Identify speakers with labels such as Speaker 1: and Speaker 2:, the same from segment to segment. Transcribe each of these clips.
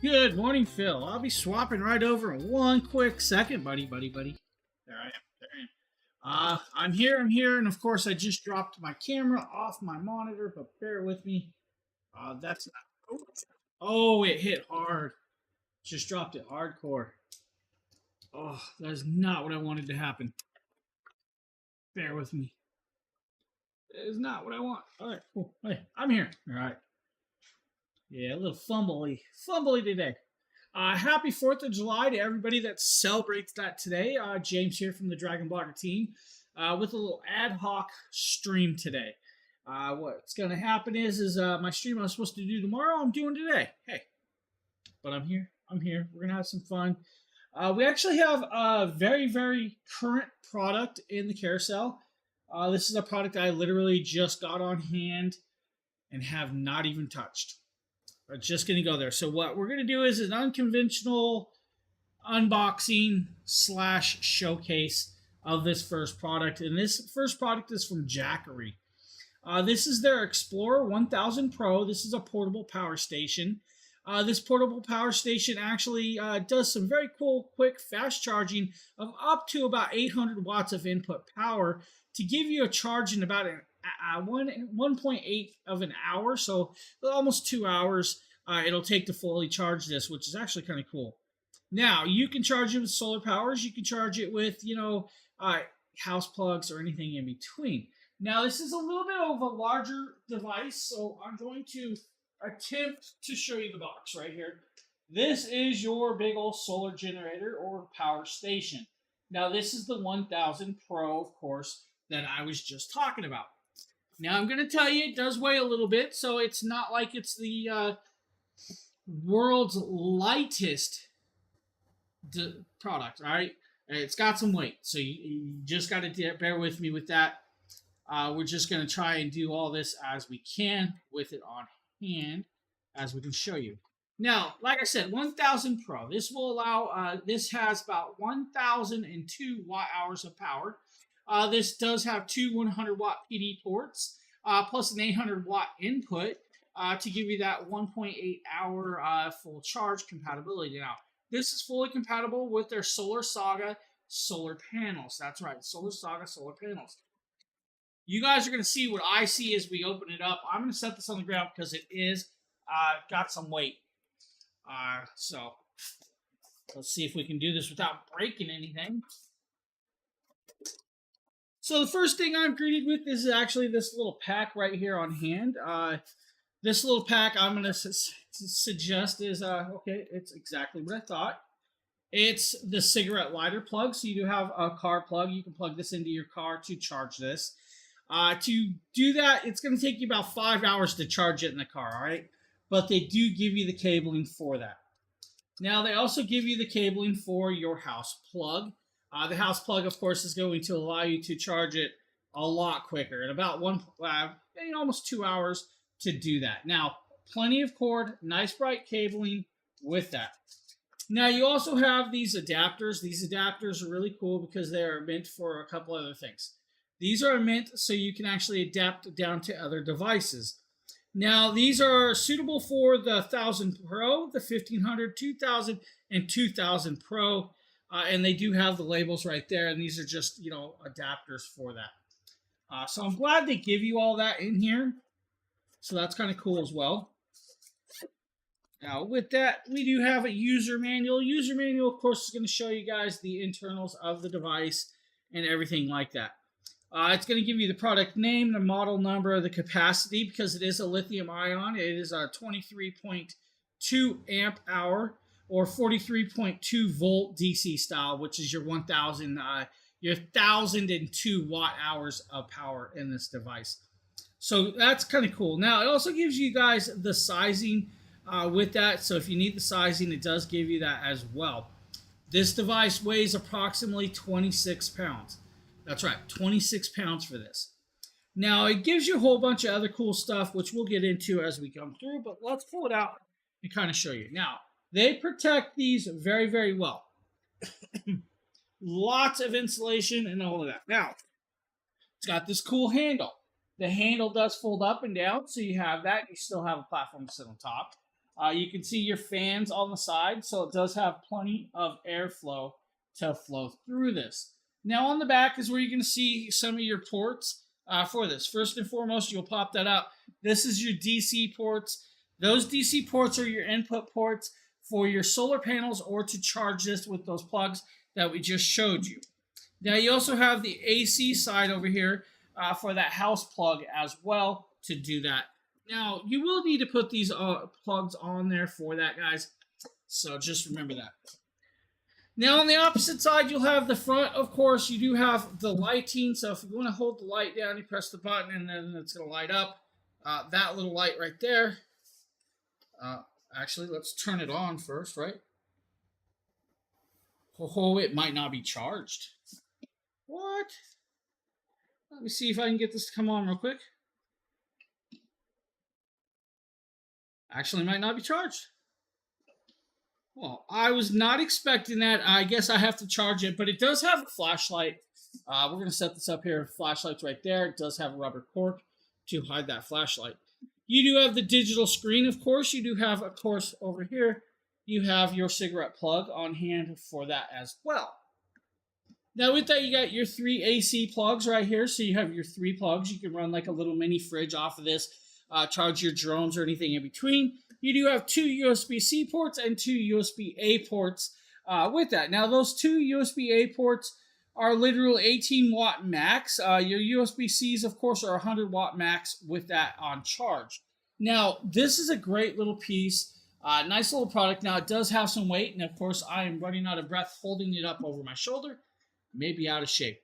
Speaker 1: Good morning, Phil. I'll be swapping right over in one quick second, buddy. There I am. I'm here, and of course, I just dropped my camera off my monitor, but bear with me. That's not. Oh, it hit hard. Just dropped it hardcore. Oh, that is not what I wanted to happen. Bear with me. That is not what I want. All right, cool. Hey, I'm here. All right. Yeah, a little fumbly today. Happy 4th of July to everybody that celebrates that today. James here from the Dragon Blogger team with a little ad hoc stream today. What's going to happen is my stream I was supposed to do tomorrow, I'm doing today. Hey, but I'm here. We're going to have some fun. We actually have a very, very current product in the carousel. This is a product I literally just got on hand and have not even touched. We're just going to go there. So what we're going to do is an unconventional unboxing / showcase of this first product. And this first product is from Jackery. This is their Explorer 1000 Pro. This is a portable power station. This portable power station actually does some very cool, quick, fast charging of up to about 800 watts of input power to give you a charge in about 1.8 of an hour, so almost 2 hours. It'll take to fully charge this, which is actually kind of cool. Now, you can charge it with solar powers. You can charge it with, house plugs or anything in between. Now, this is a little bit of a larger device, so I'm going to attempt to show you the box right here. This is your big old solar generator or power station. Now, this is the 1000 Pro, of course, that I was just talking about. Now, I'm going to tell you, it does weigh a little bit, so it's not like it's the world's lightest product, all right? It's got some weight, so you just got to bear with me with that. We're just going to try and do all this as we can with it on hand, as we can show you. Now, like I said, 1000 Pro. This will allow, this has about 1002 watt hours of power. This does have two 100 watt PD ports, plus an 800 watt input to give you that 1.8 hour full charge compatibility. Now, this is fully compatible with their Solar Saga solar panels. That's right, Solar Saga solar panels. You guys are going to see what I see as we open it up. I'm going to set this on the ground because it is got some weight. So let's see if we can do this without breaking anything. So the first thing I'm greeted with is actually this little pack right here on hand. This little pack I'm going to suggest is, okay, it's exactly what I thought. It's the cigarette lighter plug. So you do have a car plug. You can plug this into your car to charge this. To do that, it's going to take you about 5 hours to charge it in the car, all right? But they do give you the cabling for that. Now, they also give you the cabling for your house plug. The house plug, of course, is going to allow you to charge it a lot quicker, in about almost 2 hours to do that. Now, plenty of cord, nice bright cabling with that. Now, you also have these adapters. These adapters are really cool because they are meant for a couple other things. These are meant so you can actually adapt down to other devices. Now, these are suitable for the 1000 Pro, the 1500, 2000, and 2000 Pro. And they do have the labels right there, and these are just, adapters for that. So I'm glad they give you all that in here. So that's kind of cool as well. Now, with that, we do have a user manual. User manual, of course, is going to show you guys the internals of the device and everything like that. It's going to give you the product name, the model number, the capacity, because it is a lithium ion. It is a 23.2 amp hour or 43.2 volt DC style, which is your 1002 watt hours of power in this device. So that's kind of cool. Now, it also gives you guys the sizing with that. So if you need the sizing, it does give you that as well. This device weighs approximately 26 pounds. That's right, 26 pounds for this. Now, it gives you a whole bunch of other cool stuff, which we'll get into as we come through, but let's pull it out and kind of show you. Now, they protect these very, very well. Lots of insulation and all of that. Now, it's got this cool handle. The handle does fold up and down, so you have that. You still have a platform to sit on top. You can see your fans on the side, so it does have plenty of airflow to flow through this. Now on the back is where you're going to see some of your ports for this. First and foremost, you'll pop that out. This is your DC ports. Those DC ports are your input ports for your solar panels or to charge this with those plugs that we just showed you. Now you also have the AC side over here for that house plug as well to do that. Now you will need to put these plugs on there for that, guys. So just remember that. Now on the opposite side, you'll have the front. Of course, you do have the lighting. So if you want to hold the light down, you press the button and then it's going to light up. That little light right there. Actually, let's turn it on first, right? Oh, it might not be charged. What? Let me see if I can get this to come on real quick. Actually, might not be charged. Well, I was not expecting that. I guess I have to charge it, but it does have a flashlight. We're going to set this up here. Flashlight's right there. It does have a rubber cork to hide that flashlight. You do have the digital screen, of course. You do have, of course, over here, you have your cigarette plug on hand for that as well. Now with that, you got your 3 AC plugs right here. So you have your 3 plugs. You can run like a little mini fridge off of this, charge your drones or anything in between. You do have 2 USB-C ports and 2 USB-A ports with that. Now those 2 USB-A ports are literal 18 watt max. Your USB-Cs, of course, are 100 watt max with that on charge. Now this is a great little piece. Nice little product. Now it does have some weight, and of course I am running out of breath holding it up over my shoulder. Maybe out of shape.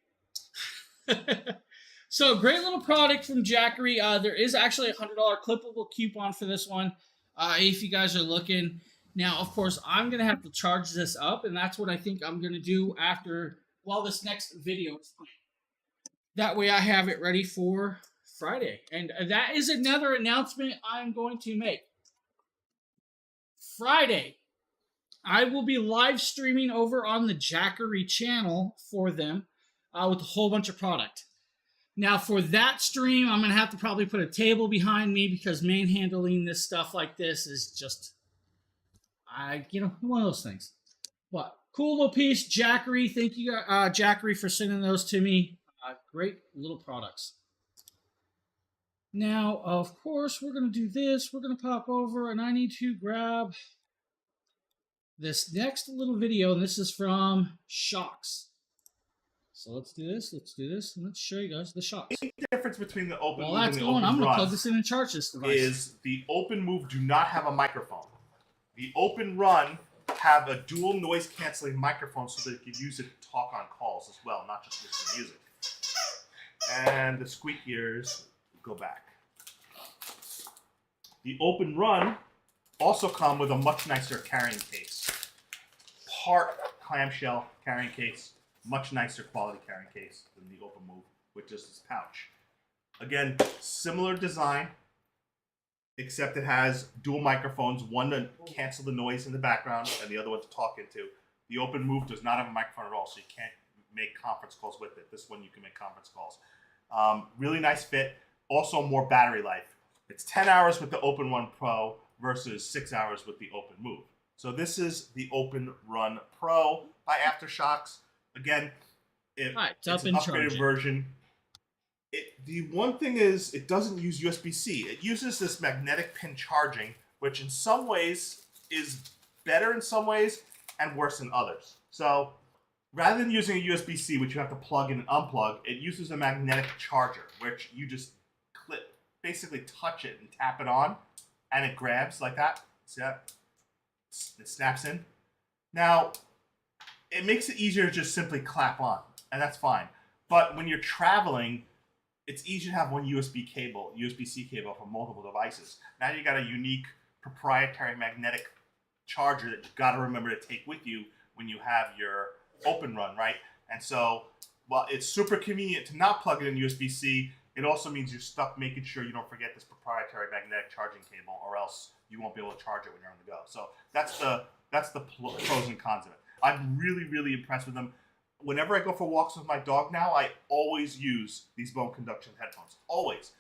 Speaker 1: So great little product from Jackery. There is actually a $100 clippable coupon for this one if you guys are looking. Now, of course, I'm going to have to charge this up, and that's what I think I'm going to do while this next video is playing. That way I have it ready for Friday. And that is another announcement I'm going to make. Friday, I will be live streaming over on the Jackery channel for them with a whole bunch of product. Now, for that stream, I'm going to have to probably put a table behind me because manhandling this stuff like this is just, one of those things. But cool little piece, Jackery. Thank you, Jackery, for sending those to me. Great little products. Now, of course, we're going to do this. We're going to pop over, and I need to grab this next little video, and this is from Shokz. So let's do this, and let's show you guys the Shokz.
Speaker 2: The difference between the Open Move
Speaker 1: and the Open I'm going to plug this in and charge this device.
Speaker 2: Is the Open Move do not have a microphone. The Open Run have a dual noise canceling microphone so that you could use it to talk on calls as well, not just listen to music. And the squeak ears go back. The Open Run also come with a much nicer carrying case. Part clamshell carrying case, much nicer quality carrying case than the Open Move with just this pouch. Again, similar design, except it has dual microphones, one to cancel the noise in the background and the other one to talk into. The Open Move does not have a microphone at all, so you can't make conference calls with it. This one you can make conference calls. Really nice fit. Also more battery life. It's 10 hours with the Open Run Pro versus 6 hours with the Open Move. So this is the Open Run Pro by Aftershokz. Again, it's an upgraded version. The one thing is it doesn't use USB-C. It uses this magnetic pin charging, which in some ways is better in some ways and worse in others. So rather than using a USB-C, which you have to plug in and unplug, it uses a magnetic charger, which you just basically touch it and tap it on, and it grabs like that. See that? It snaps in. Now, it makes it easier to just simply clap on, and that's fine. But when you're traveling, it's easier to have one USB-C cable for multiple devices. Now you got a unique proprietary magnetic charger that you've got to remember to take with you when you have your Open Run, right? And so, while it's super convenient to not plug it in USB-C, it also means you're stuck making sure you don't forget this proprietary magnetic charging cable, or else you won't be able to charge it when you're on the go. So that's the pros and cons of it. I'm really, really impressed with them. Whenever I go for walks with my dog now, I always use these bone conduction headphones. Always.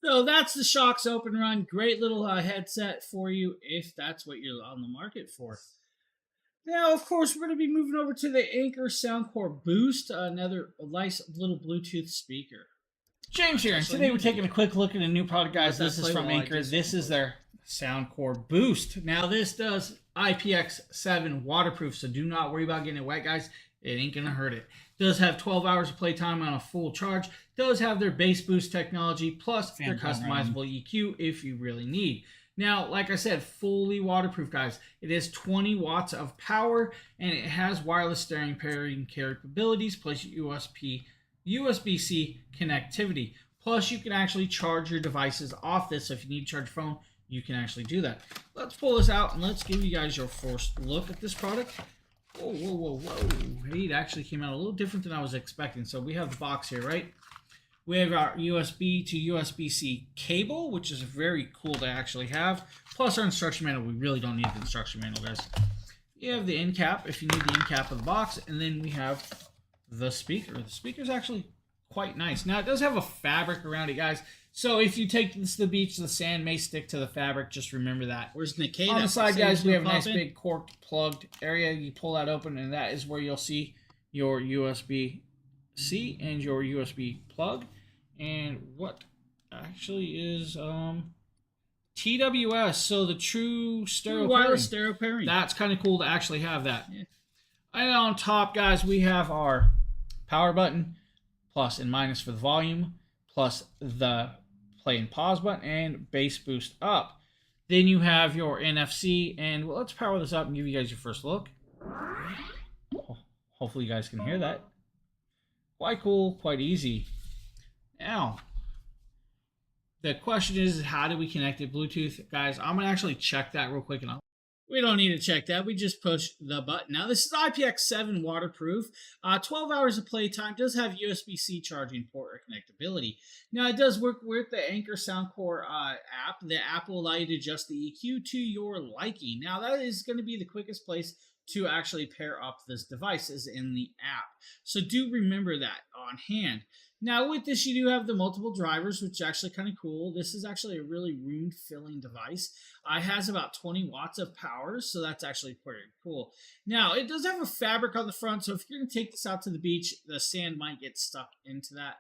Speaker 1: So that's the Shocks Open Run. Great little headset for you if that's what you're on the market for. Now, of course, we're going to be moving over to the Anker Soundcore Boost, another nice little Bluetooth speaker. James here, and today we're taking a quick look at a new product, guys. This is from Anker. This is their Soundcore Boost. Now, this does IPX7 waterproof, so do not worry about getting it wet, guys. It ain't going to hurt it. Does have 12 hours of playtime on a full charge. Does have their bass boost technology, plus their customizable EQ if you really need. Now, like I said, fully waterproof, guys. It is 20 watts of power, and it has wireless stereo pairing capabilities, plus USB-C connectivity. Plus, you can actually charge your devices off this. So if you need to charge your phone, you can actually do that. Let's pull this out, and let's give you guys your first look at this product. Whoa, whoa, whoa, whoa. Hey, it actually came out a little different than I was expecting. So we have the box here, right? We have our USB to USB-C cable, which is very cool to actually have. Plus our instruction manual. We really don't need the instruction manual, guys. You have the end cap, if you need the end cap of the box. And then we have the speaker. The speaker is actually quite nice. Now, it does have a fabric around it, guys. So if you take this to the beach, the sand may stick to the fabric. Just remember that.
Speaker 3: Where's Nikkei?
Speaker 1: On the side, guys, we have a nice big corked plugged area. You pull that open, and that is where you'll see your USB-C and your USB plug. And what actually is TWS, so the true stereo
Speaker 3: wireless stereo pairing.
Speaker 1: That's kind of cool to actually have that. Yeah. And on top, guys, we have our power button, plus and minus for the volume, plus the play and pause button, and bass boost up. Then you have your NFC, and well, let's power this up and give you guys your first look. Hopefully you guys can hear that. Quite cool, quite easy. Now, the question is, how do we connect it Bluetooth? Guys, I'm going to actually check that real quick.
Speaker 3: We don't need to check that. We just push the button. Now, this is IPX7 waterproof. 12 hours of playtime. Does have USB-C charging port or connectability. Now, it does work with the Anker Soundcore app. The app will allow you to adjust the EQ to your liking. Now, that is going to be the quickest place to actually pair up this device is in the app. So do remember that on hand. Now with this, you do have the multiple drivers, which is actually kind of cool. This is actually a really room-filling device. It has about 20 watts of power, so that's actually pretty cool. Now, it does have a fabric on the front, so if you're going to take this out to the beach, the sand might get stuck into that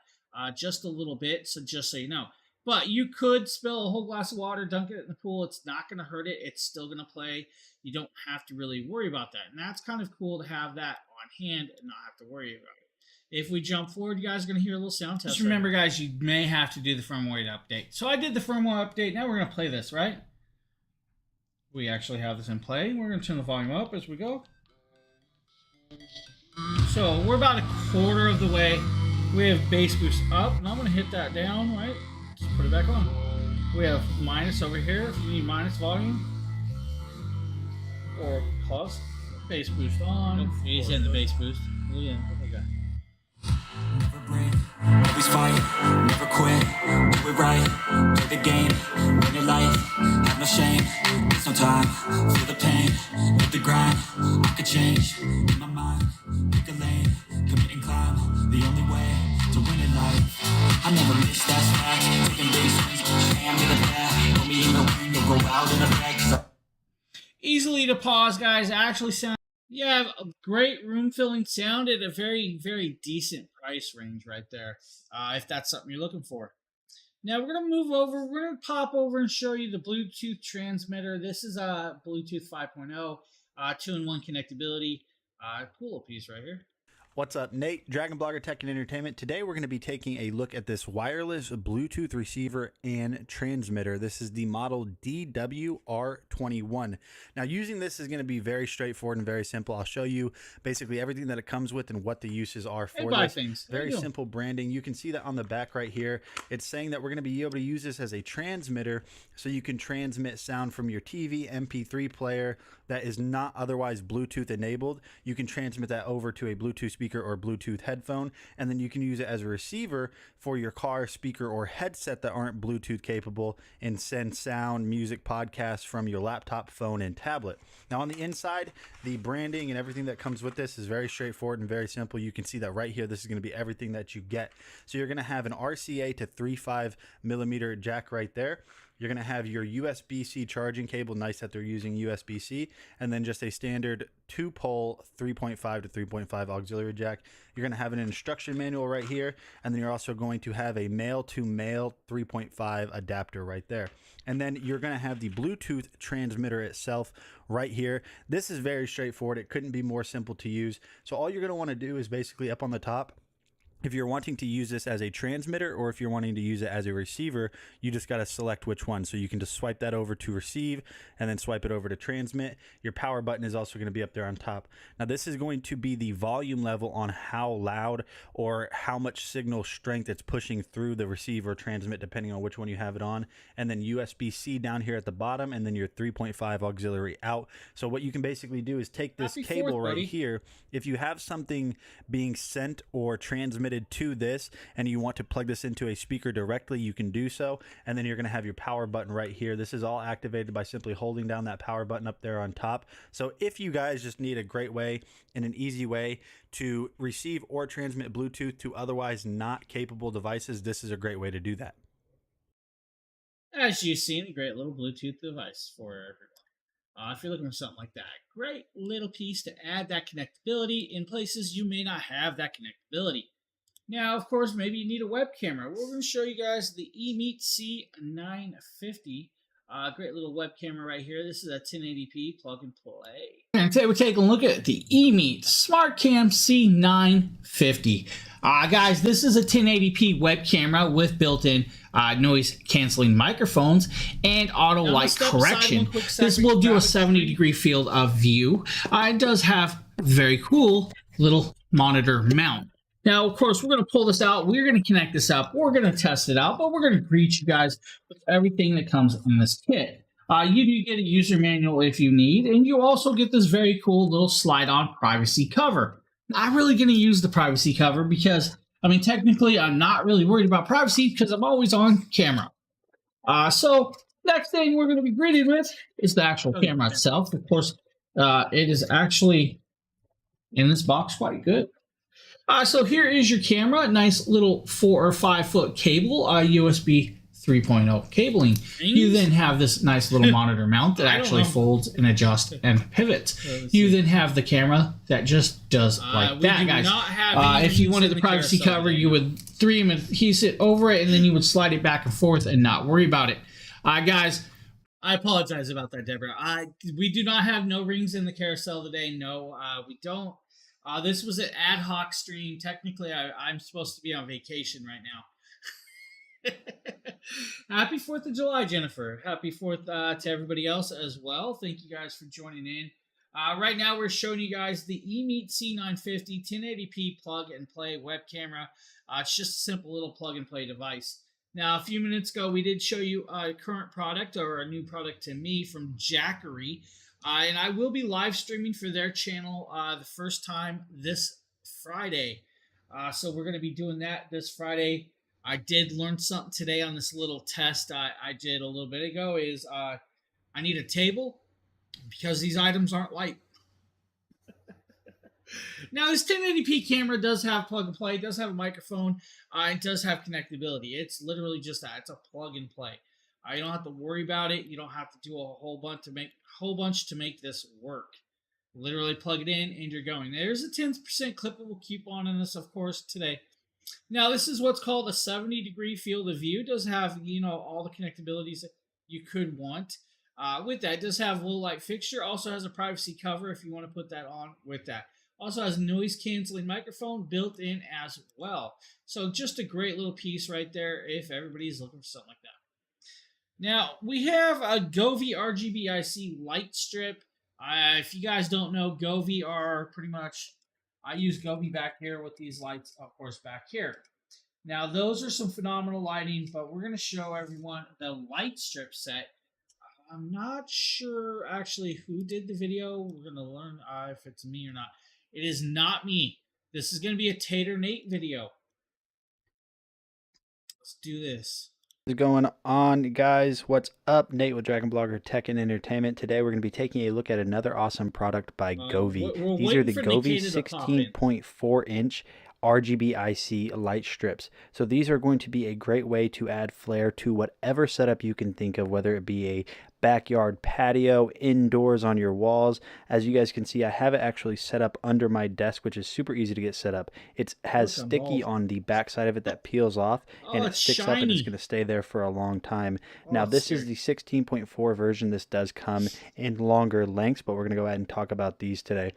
Speaker 3: just a little bit, so just so you know. But you could spill a whole glass of water, dunk it in the pool. It's not going to hurt it. It's still going to play. You don't have to really worry about that. And that's kind of cool to have that on hand and not have to worry about it. If we jump forward, you guys are going to hear a little sound test.
Speaker 1: Just remember, guys, you may have to do the firmware update. So I did the firmware update. Now we're going to play this, right? We actually have this in play. We're going to turn the volume up as we go. So we're about a quarter of the way. We have bass boost up, and I'm going to hit that down, right? Just put it back on. We have minus over here if you need minus volume. Or plus. Bass boost on.
Speaker 3: Oh, he's in the bass boost.
Speaker 1: Yeah. Okay.
Speaker 4: Never break, always fight, never quit, do it right, play the game, win your life, have no shame, there's no time, feel the pain, make the grind, I could change, in my mind, pick a lane, commit and climb, the only way to win in life, I never miss, that's fact, taking big swings, push hand to the bat, put me in the ring, you'll go out in a bag.
Speaker 1: Easily to pause, guys, actually sound. You have a great room-filling sound at a very, very decent price range right there, if that's something you're looking for. Now, we're going to move over. We're going to pop over and show you the Bluetooth transmitter. This is a Bluetooth 5.0, 2-in-1 connectability. Cool little piece right here.
Speaker 5: What's up, Nate, Dragon Blogger Tech and Entertainment. Today we're going to be taking a look at this wireless Bluetooth receiver and transmitter. This is the model DWR21. Now, using this is going to be very straightforward and very simple. I'll show you basically everything that it comes with and what the uses are for this.
Speaker 1: Things.
Speaker 5: Very simple branding. You can see that on the back right here. It's saying that we're going to be able to use this as a transmitter so you can transmit sound from your TV, MP3 player that is not otherwise Bluetooth enabled. You can transmit that over to a Bluetooth speaker or Bluetooth headphone, and then you can use it as a receiver for your car speaker or headset that aren't Bluetooth capable and send sound, music, podcasts from your laptop, phone, and tablet. Now on the inside, the branding and everything that comes with this is very straightforward and very simple. You can see that right here, this is going to be everything that you get. So you're going to have an RCA to 3.5 millimeter jack right there. You're going to have your USB-C charging cable, nice that they're using USB-C, and then just a standard 2-pole 3.5 to 3.5 auxiliary jack. You're going to have an instruction manual right here, and then you're also going to have a male-to-male 3.5 adapter right there. And then you're going to have the Bluetooth transmitter itself right here. This is very straightforward. It couldn't be more simple to use. So all you're going to want to do is basically up on the top, if you're wanting to use this as a transmitter or if you're wanting to use it as a receiver, you just got to select which one. So you can just swipe that over to receive and then swipe it over to transmit. Your power button is also going to be up there on top. Now this is going to be the volume level on how loud or how much signal strength it's pushing through the receive or transmit depending on which one you have it on. And then USB-C down here at the bottom, and then your 3.5 auxiliary out. So what you can basically do is take this cable right here. If you have something being sent or transmitted to this and you want to plug this into a speaker directly, you can do so. And then you're going to have your power button right here. This is all activated by simply holding down that power button up there on top. So if you guys just need a great way and an easy way to receive or transmit Bluetooth to otherwise not capable devices, this is a great way to do that.
Speaker 3: As you've seen, a great little Bluetooth device for everyone. If you're looking for something like that, great little piece to add that connectability in places you may not have that connectability. Now, of course, maybe you need a web camera. We're going to show you guys the eMeet C950. Great little web camera right here. This is a 1080p plug and play. And today we're taking a look at the eMeet SmartCam C950. Guys, this is a 1080p web camera with built-in noise canceling microphones and auto light correction. This will do a 70-degree field of view. It does have a very cool little monitor mount. Now, of course, we're going to pull this out. We're going to connect this up. We're going to test it out, but we're going to greet you guys with everything that comes in this kit. You do get a user manual if you need, and you also get this very cool little slide-on privacy cover. I'm really going to use the privacy cover because, I mean, technically, I'm not really worried about privacy because I'm always on camera. So, next thing we're going to be greeted with is the actual camera itself. Of course, it is actually in this box quite good. So here is your camera, nice little 4 or 5 foot cable, USB 3.0 cabling. You then have this nice little monitor mount that actually folds and adjusts and pivots. You then have the camera that just does like that, guys. If you wanted the privacy cover, you would 3M adhesive over it, and then you would slide it back and forth and not worry about it. Guys, I apologize about that, Deborah. We do not have no rings in the carousel today. No, we don't. This was an ad hoc stream. Technically, I'm supposed to be on vacation right now. Happy 4th of July, Jennifer. Happy 4th to everybody else as well. Thank you guys for joining in. Right now, we're showing you guys the eMeet C950 1080p plug and play web camera. It's just a simple little plug and play device. Now, a few minutes ago, we did show you a current product or a new product to me from Jackery. And I will be live streaming for their channel the first time this Friday. So we're going to be doing that this Friday. I did learn something today on this little test I did a little bit ago is I need a table because these items aren't light. Now, this 1080p camera does have plug and play. It does have a microphone. It does have connectability. It's literally just that. It's a plug and play. You don't have to worry about it. You don't have to do a whole bunch to make this work. Literally plug it in and you're going. There's a 10% clippable coupon in this, of course, today. Now, this is what's called a 70-degree field of view. It does have, all the connectabilities that you could want. With that, it does have a low light fixture. Also has a privacy cover if you want to put that on with that. Also has a noise canceling microphone built in as well. So just a great little piece right there if everybody's looking for something like that. Now, we have a Govee RGB-IC light strip. If you guys don't know, Govee are pretty much, I use Govee back here with these lights, of course, back here. Now, those are some phenomenal lighting, but we're going to show everyone the light strip set. I'm not sure, actually, who did the video. We're going to learn if it's me or not. It is not me. This is going to be a Tater Nate video. Let's do this.
Speaker 5: What's going on, guys? What's up? Nate with Dragon Blogger Tech and Entertainment. Today we're going to be taking a look at another awesome product by Govee.
Speaker 3: we're
Speaker 5: These are the
Speaker 3: waiting for
Speaker 5: Govee
Speaker 3: Nikita to pop in.
Speaker 5: 16.4 inch RGB IC light strips. So these are going to be a great way to add flair to whatever setup you can think of, whether it be a backyard patio, indoors on your walls. As you guys can see, I have it actually set up under my desk, which is super easy to get set up. It has
Speaker 3: Look, I'm
Speaker 5: sticky
Speaker 3: bald.
Speaker 5: on the back side of it that peels off, and it
Speaker 3: it's
Speaker 5: sticks up and it's
Speaker 3: shiny.
Speaker 5: going to stay there for a long time. Now,
Speaker 3: Oh,
Speaker 5: this is
Speaker 3: scary.
Speaker 5: the 16.4 version. This does come in longer lengths, but we're going to go ahead and talk about these today.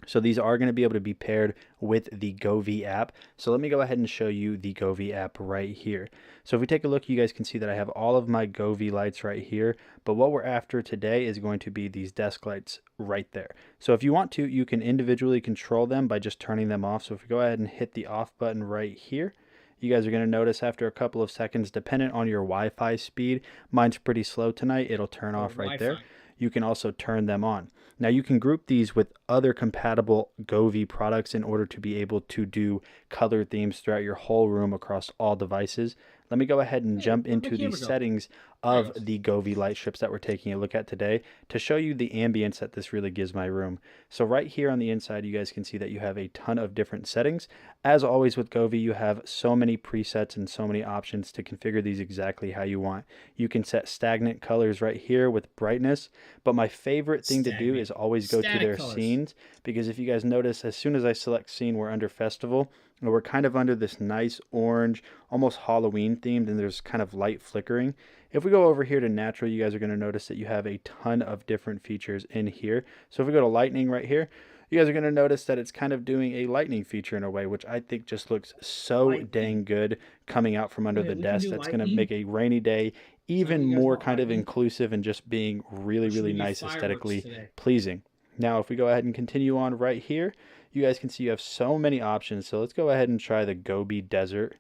Speaker 5: So these are going to be able to be paired with the Govee app. So let me go ahead and show you the Govee app right here. So if we take a look, you guys can see that I have all of my Govee lights right here. But what we're after today is going to be these desk lights right there. So if you want to, you can individually control them by just turning them off. So if we go ahead and hit the off button right here, you guys are going to notice after a couple of seconds, dependent on your Wi-Fi speed, mine's pretty slow tonight, it'll turn off right there. You can also turn them on. Now you can group these with other compatible Govee products in order to be able to do color themes throughout your whole room across all devices. Let me go ahead and jump into the settings of the Govee light strips that we're taking a look at today to show you the ambience that this really gives my room. So right here on the inside, you guys can see that you have a ton of different settings. As always with Govee, you have so many presets and so many options to configure these exactly how you want. You can set stagnant colors right here with brightness, but my favorite thing to do is always go to their scenes, because if you guys notice, as soon as I select scene, we're under festival, and we're kind of under this nice orange, almost Halloween themed, and there's kind of light flickering. If we go over here to natural, you guys are going to notice that you have a ton of different features in here. So if we go to lightning right here, you guys are going to notice that it's kind of doing a lightning feature in a way, which I think just looks so dang good coming out from under the desk. That's going to make a rainy day even more kind of inclusive and just being really, really nice, aesthetically pleasing. Now, if we go ahead and continue on right here, you guys can see you have so many options. So let's go ahead and try the Gobi Desert.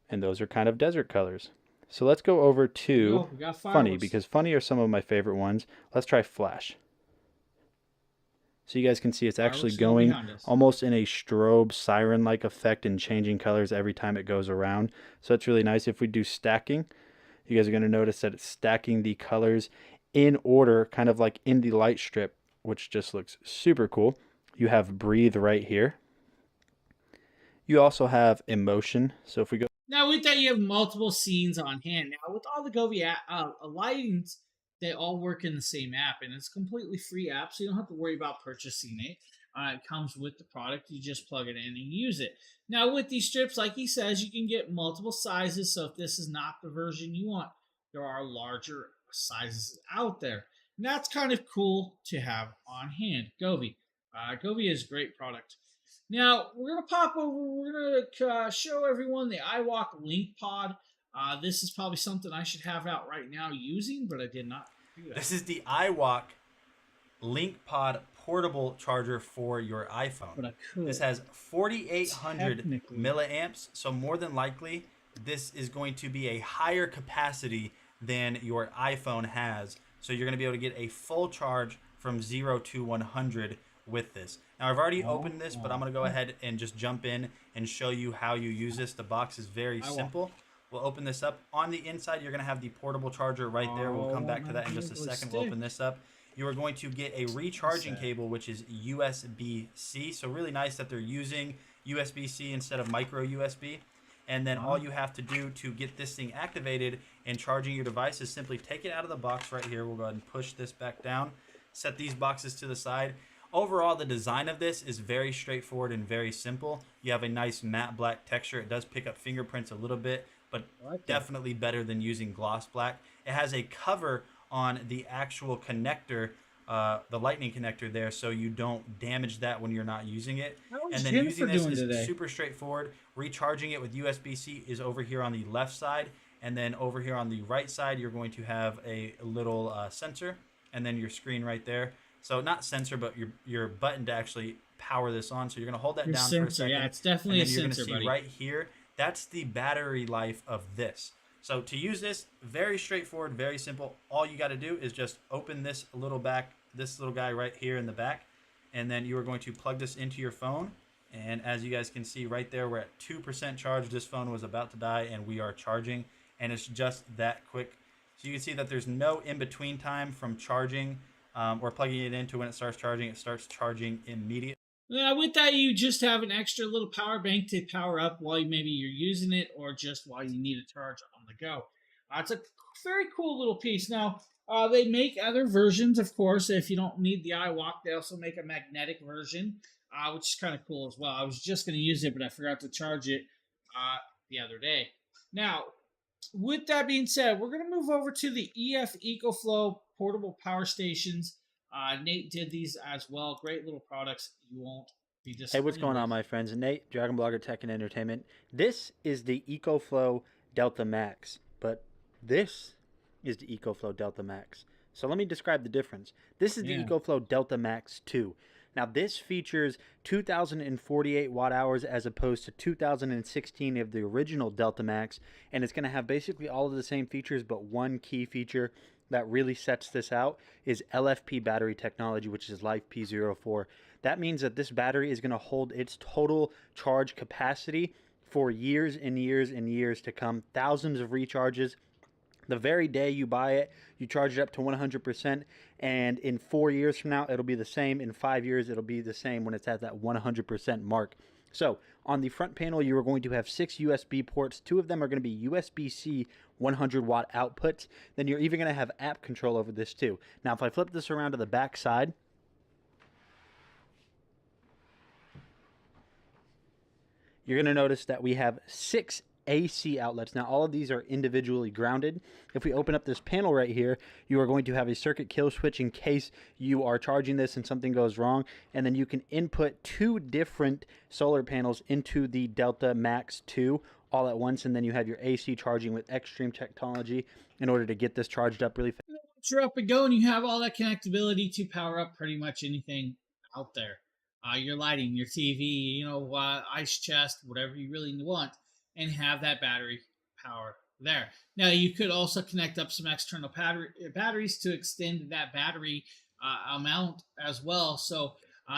Speaker 5: And those are kind of desert colors. So let's go over to Funny, because Funny are some of my favorite ones. Let's try Flash. So you guys can see it's actually going almost in a strobe siren-like effect and changing colors every time it goes around. So that's really nice. If we do stacking, you guys are going to notice that it's stacking the colors in order, kind of like in the light strip, which just looks super cool. You have Breathe right here. You also have Emotion. So if we go...
Speaker 3: Now with that, you have multiple scenes on hand. Now with all the Govee lightings, they all work in the same app, and it's a completely free app, so you don't have to worry about purchasing it. It comes with the product. You just plug it in and use it. Now with these strips, like he says, you can get multiple sizes, so if this is not the version you want, there are larger sizes out there. And that's kind of cool to have on hand. Govee. Govee is a great product. Now, we're going to pop over, we're going to show everyone the iWalk Link Pod. This is probably something I should have out right now using, but I did not do that.
Speaker 5: This is the iWalk Link Pod portable charger for your iPhone.
Speaker 3: But I could.
Speaker 5: This has 4,800 milliamps, so more than likely, this is going to be a higher capacity than your iPhone has. So you're going to be able to get a full charge from 0 to 100 with this. Now I've already opened this, but I'm going to go ahead and just jump in and show you how you use this. The box is very simple. We'll open this up. On the inside, you're going to have the portable charger right there. We'll come back to that in just a second. We'll open this up. You are going to get a recharging cable, which is USB-C. So really nice that they're using USB-C instead of micro USB. And then all you have to do to get this thing activated and charging your device is simply take it out of the box right here. We'll go ahead and push this back down. Set these boxes to the side. Overall, the design of this is very straightforward and very simple. You have a nice matte black texture. It does pick up fingerprints a little bit, but definitely better than using gloss black. It has a cover on the actual connector, the lightning connector there, so you don't damage that when you're not using it. And then using this is super straightforward. Recharging it with USB-C is over here on the left side, and then over here on the right side, you're going to have a little sensor, and then your screen right there. So not sensor, but your button to actually power this on. So you're going to hold that down for a second.
Speaker 3: Yeah, it's definitely a sensor,
Speaker 5: you're going to see right here, that's the battery life of this. So to use this, very straightforward, very simple. All you got to do is just open this little guy right here in the back, and then you are going to plug this into your phone, And as you guys can see right there, we're at 2% charge. This phone was about to die and we are charging, and it's just that quick. So you can see that there's no in-between time from charging or plugging it into when it starts charging. It starts charging immediately.
Speaker 3: Yeah, with that, you just have an extra little power bank to power up while maybe you're using it or just while you need a charge on the go. It's a very cool little piece. Now, they make other versions, of course. If you don't need the iWalk, they also make a magnetic version, which is kind of cool as well. I was just going to use it, but I forgot to charge it the other day. Now, with that being said, we're going to move over to the EF EcoFlow portable power stations. Nate did these as well. Great little products. You won't be disappointed.
Speaker 5: Hey, what's going on, my friends? Nate, Dragon Blogger Tech and Entertainment. This is the EcoFlow Delta Max, but this is the EcoFlow Delta Max. So let me describe the difference. This is the EcoFlow Delta Max 2. Now, this features 2,048 watt hours as opposed to 2,016 of the original Delta Max, and it's going to have basically all of the same features, but one key feature that really sets this out is LFP battery technology, which is Life P04. That means that this battery is going to hold its total charge capacity for years and years and years to come. Thousands of recharges. The very day you buy it, you charge it up to 100%, and in 4 years from now, it'll be the same. In 5 years, it'll be the same when it's at that 100% mark. So on the front panel, you are going to have 6 USB ports. 2 of them are going to be USB-C 100 watt outputs. Then you're even going to have app control over this too. Now, if I flip this around to the back side, you're going to notice that we have 6 AC outlets. Now, all of these are individually grounded. If we open up this panel right here, you are going to have a circuit kill switch in case you are charging this and something goes wrong. And then you can input 2 different solar panels into the Delta Max 2 all at once. And then you have your AC charging with Extreme technology in order to get this charged up really fast.
Speaker 3: Once you're up and going, you have all that connectability to power up pretty much anything out there. Your lighting, your TV, ice chest, whatever you really want, and have that battery power there. Now, you could also connect up some external batteries to extend that battery amount as well. So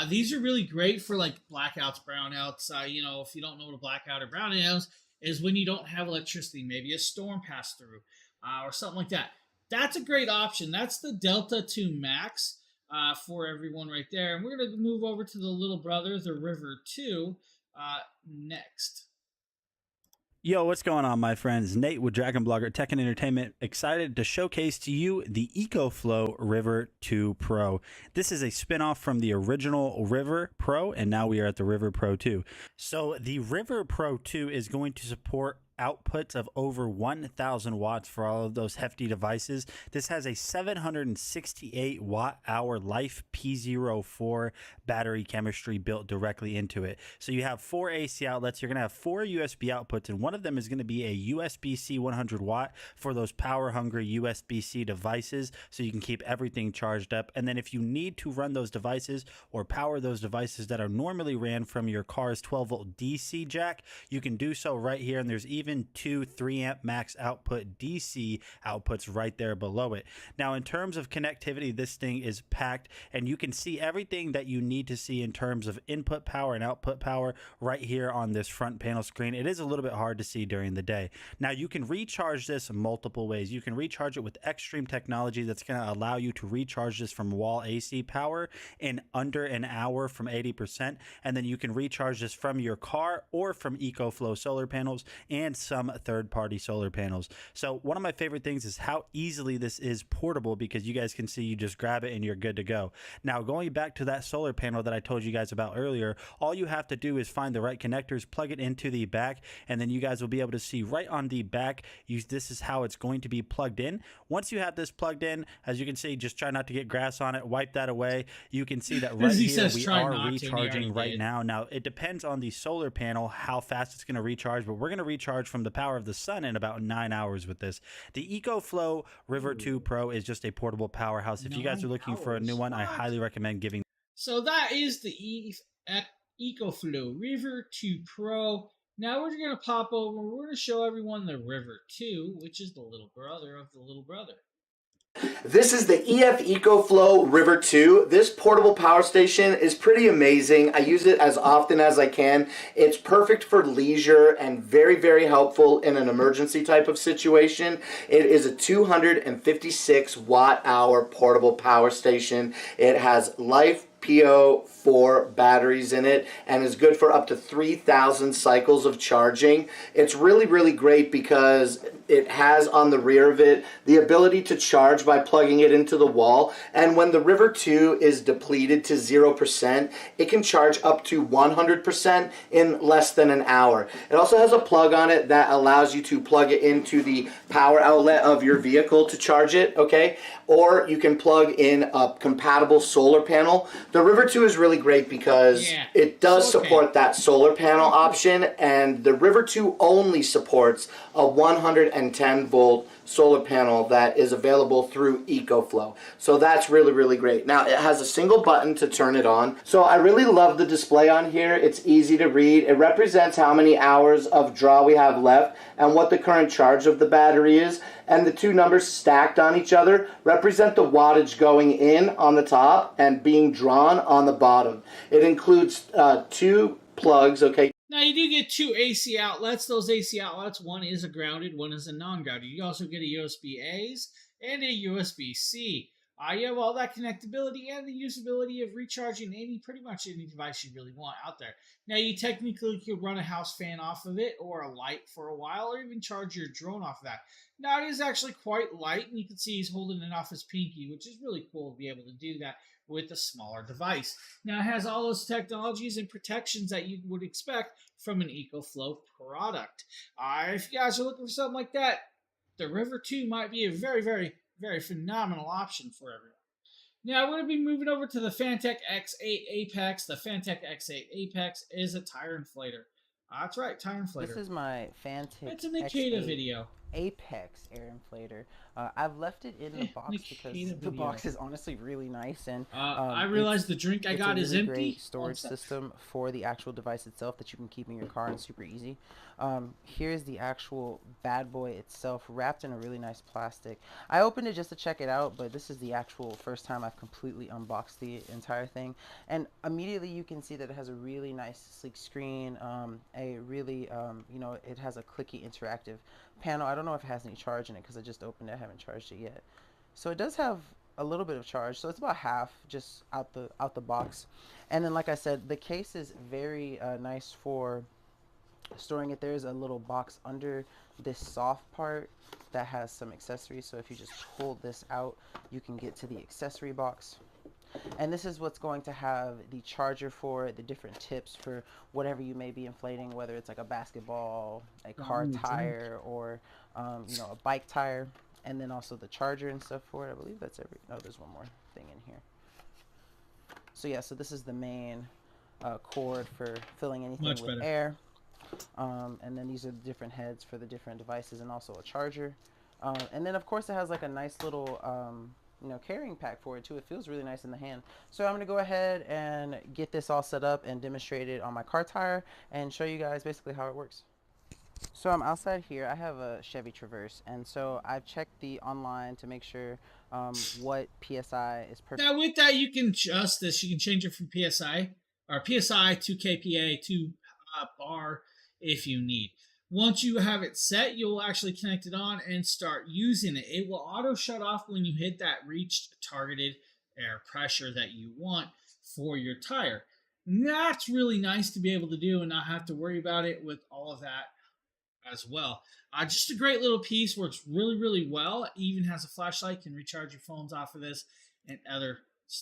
Speaker 3: these are really great for like blackouts, brownouts. If you don't know what a blackout or brownout is when you don't have electricity, maybe a storm passed through or something like that. That's a great option. That's the Delta 2 Max for everyone right there. And we're going to move over to the little brother, the River 2, next.
Speaker 5: Yo, what's going on, my friends? Nate with Dragon Blogger Tech and Entertainment, excited to showcase to you the EcoFlow River 2 Pro. This is a spinoff from the original River Pro, and now we are at the River Pro 2. So the River Pro 2 is going to support outputs of over 1,000 watts for all of those hefty devices. This has a 768 watt hour Life P04 battery chemistry built directly into it. So you have 4 AC outlets. You're going to have 4 USB outputs, and one of them is going to be a USB-C 100 watt for those power hungry USB-C devices, so you can keep everything charged up. And then if you need to run those devices or power those devices that are normally ran from your car's 12 volt DC jack, you can do so right here. And there's even 2 3-amp max output DC outputs right there below it. Now, in terms of connectivity, this thing is packed, and you can see everything that you need to see in terms of input power and output power right here on this front panel screen. It is a little bit hard to see during the day. Now, you can recharge this multiple ways. You can recharge it with Extreme technology that's going to allow you to recharge this from wall AC power in under an hour from 80%, and then you can recharge this from your car or from EcoFlow solar panels and some third-party solar panels. So one of my favorite things is how easily this is portable, because you guys can see you just grab it and you're good to go. Now, going back to that solar panel that I told you guys about earlier, all you have to do is find the right connectors, plug it into the back, and then you guys will be able to see right on the back, this is how it's going to be plugged in. Once you have this plugged in, as you can see, just try not to get grass on it, wipe that away. You can see that right here we are recharging right now. Now, it depends on the solar panel how fast it's going to recharge, but we're going to recharge from the power of the sun in about 9 hours with this. The EcoFlow River 2 Pro is just a portable powerhouse. If you guys are looking for a new one, I highly recommend giving.
Speaker 3: So that is the EcoFlow River 2 Pro. Now we're going to pop over. We're going to show everyone the River 2, which is the little brother of the little brother.
Speaker 6: This is the EF EcoFlow River 2. This portable power station is pretty amazing. I use it as often as I can. It's perfect for leisure and very, very helpful in an emergency type of situation. It is a 256 watt hour portable power station. It has Life PO4 batteries in it and is good for up to 3,000 cycles of charging. It's really, really great because it has on the rear of it the ability to charge by plugging it into the wall, and when the River 2 is depleted to 0%, it can charge up to 100% in less than an hour. It also has a plug on it that allows you to plug it into the power outlet of your vehicle to charge it, okay? Or you can plug in a compatible solar panel. The River 2 is really great because it does support that solar panel option, and the River 2 only supports a 110 volt solar panel that is available through EcoFlow. So that's really, really great. Now, it has a single button to turn it on. So I really love the display on here. It's easy to read. It represents how many hours of draw we have left and what the current charge of the battery is. And the two numbers stacked on each other represent the wattage going in on the top and being drawn on the bottom. It includes two plugs, okay?
Speaker 3: Now, you do get two AC outlets. Those AC outlets, one is a grounded, one is a non-grounded. You also get a USB-A's and a USB-C. You have all that connectability and the usability of recharging pretty much any device you really want out there. Now, you technically could run a house fan off of it or a light for a while, or even charge your drone off of that. Now, it is actually quite light, and you can see he's holding it off his pinky, which is really cool to be able to do that with a smaller device. Now, it has all those technologies and protections that you would expect from an EcoFlow product. If you guys are looking for something like that, the River 2 might be a very, very, very phenomenal option for everyone. Now, I'm going to be moving over to the Fantech X8 Apex. The Fantech X8 Apex is a tire inflator. That's right, tire inflator.
Speaker 7: This is my Fantech
Speaker 3: It's a Nikita
Speaker 7: X8
Speaker 3: video.
Speaker 7: Apex air inflator. I've left it in the box because the box is honestly really nice, and
Speaker 3: I realized the drink I got is
Speaker 7: really
Speaker 3: empty.
Speaker 7: Great storage system for the actual device itself that you can keep in your car and super easy. Here's the actual bad boy itself, wrapped in a really nice plastic. I opened it just to check it out, but this is the actual first time I've completely unboxed the entire thing, and immediately you can see that it has a really nice sleek screen. A really it has a clicky interactive panel. I don't know if it has any charge in it because I just opened it. I haven't charged it yet. So it does have a little bit of charge, so it's about half just out the box. And then, like I said, the case is very nice for storing it. There's a little box under this soft part that has some accessories, so if you just pull this out, you can get to the accessory box. And this is what's going to have the charger for the different tips for whatever you may be inflating, whether it's like a basketball, a car tire, or a bike tire. And then also the charger and stuff for it. I believe that's there's one more thing in here. So yeah, so this is the main cord for filling anything with air. And then these are the different heads for the different devices, and also a charger. And then of course it has like a nice little carrying pack for it too. It feels really nice in the hand. So I'm gonna go ahead and get this all set up and demonstrate it on my car tire and show you guys basically how it works. So I'm outside here. I have a Chevy Traverse, and so I've checked the online to make sure what PSI is perfect.
Speaker 3: Now with that, you can adjust this. You can change it from PSI to KPA to bar if you need. Once you have it set, you'll actually connect it on and start using it. It will auto shut off when you hit that reached targeted air pressure that you want for your tire. And that's really nice to be able to do and not have to worry about it with all of that as well. Just a great little piece, works really, really well. It even has a flashlight, can recharge your phones off of this and other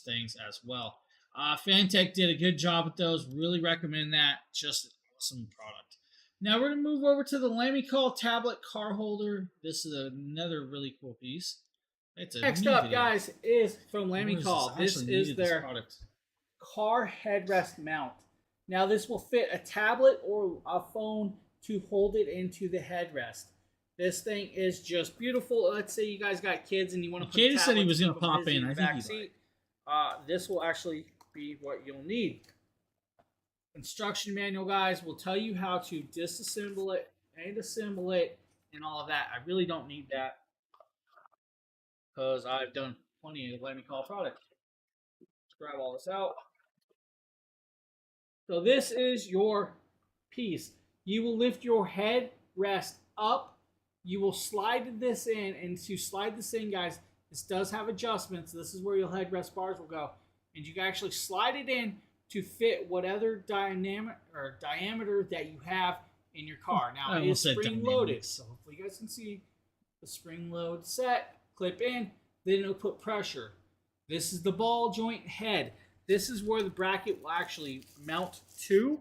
Speaker 3: things as well. Fantech did a good job with those. Really recommend that. Just an awesome product. Now we're going to move over to the Lamicall tablet car holder. This is another really cool piece.
Speaker 1: Next up, guys, is from Lamicall. This is their car headrest mount. Now this will fit a tablet or a phone to hold it into the headrest. This thing is just beautiful. Let's say you guys got kids and you want to put
Speaker 3: Katie said he was going to pop in. I think
Speaker 1: back seat. This will actually be what you'll need. Instruction manual, guys, will tell you how to disassemble it and assemble it and all of that. I really don't need that.
Speaker 3: because I've done plenty of Lamy Call products. Let's grab all this out. So this is your piece. You will lift your head rest up. You will slide this in, and to slide this in, guys, this does have adjustments. This is where your headrest bars will go, and you can actually slide it in to fit whatever diameter that you have in your car. Now it is spring loaded, so hopefully you guys can see the spring load set. Clip in, then it'll put pressure. This is the ball joint head. This is where the bracket will actually mount to.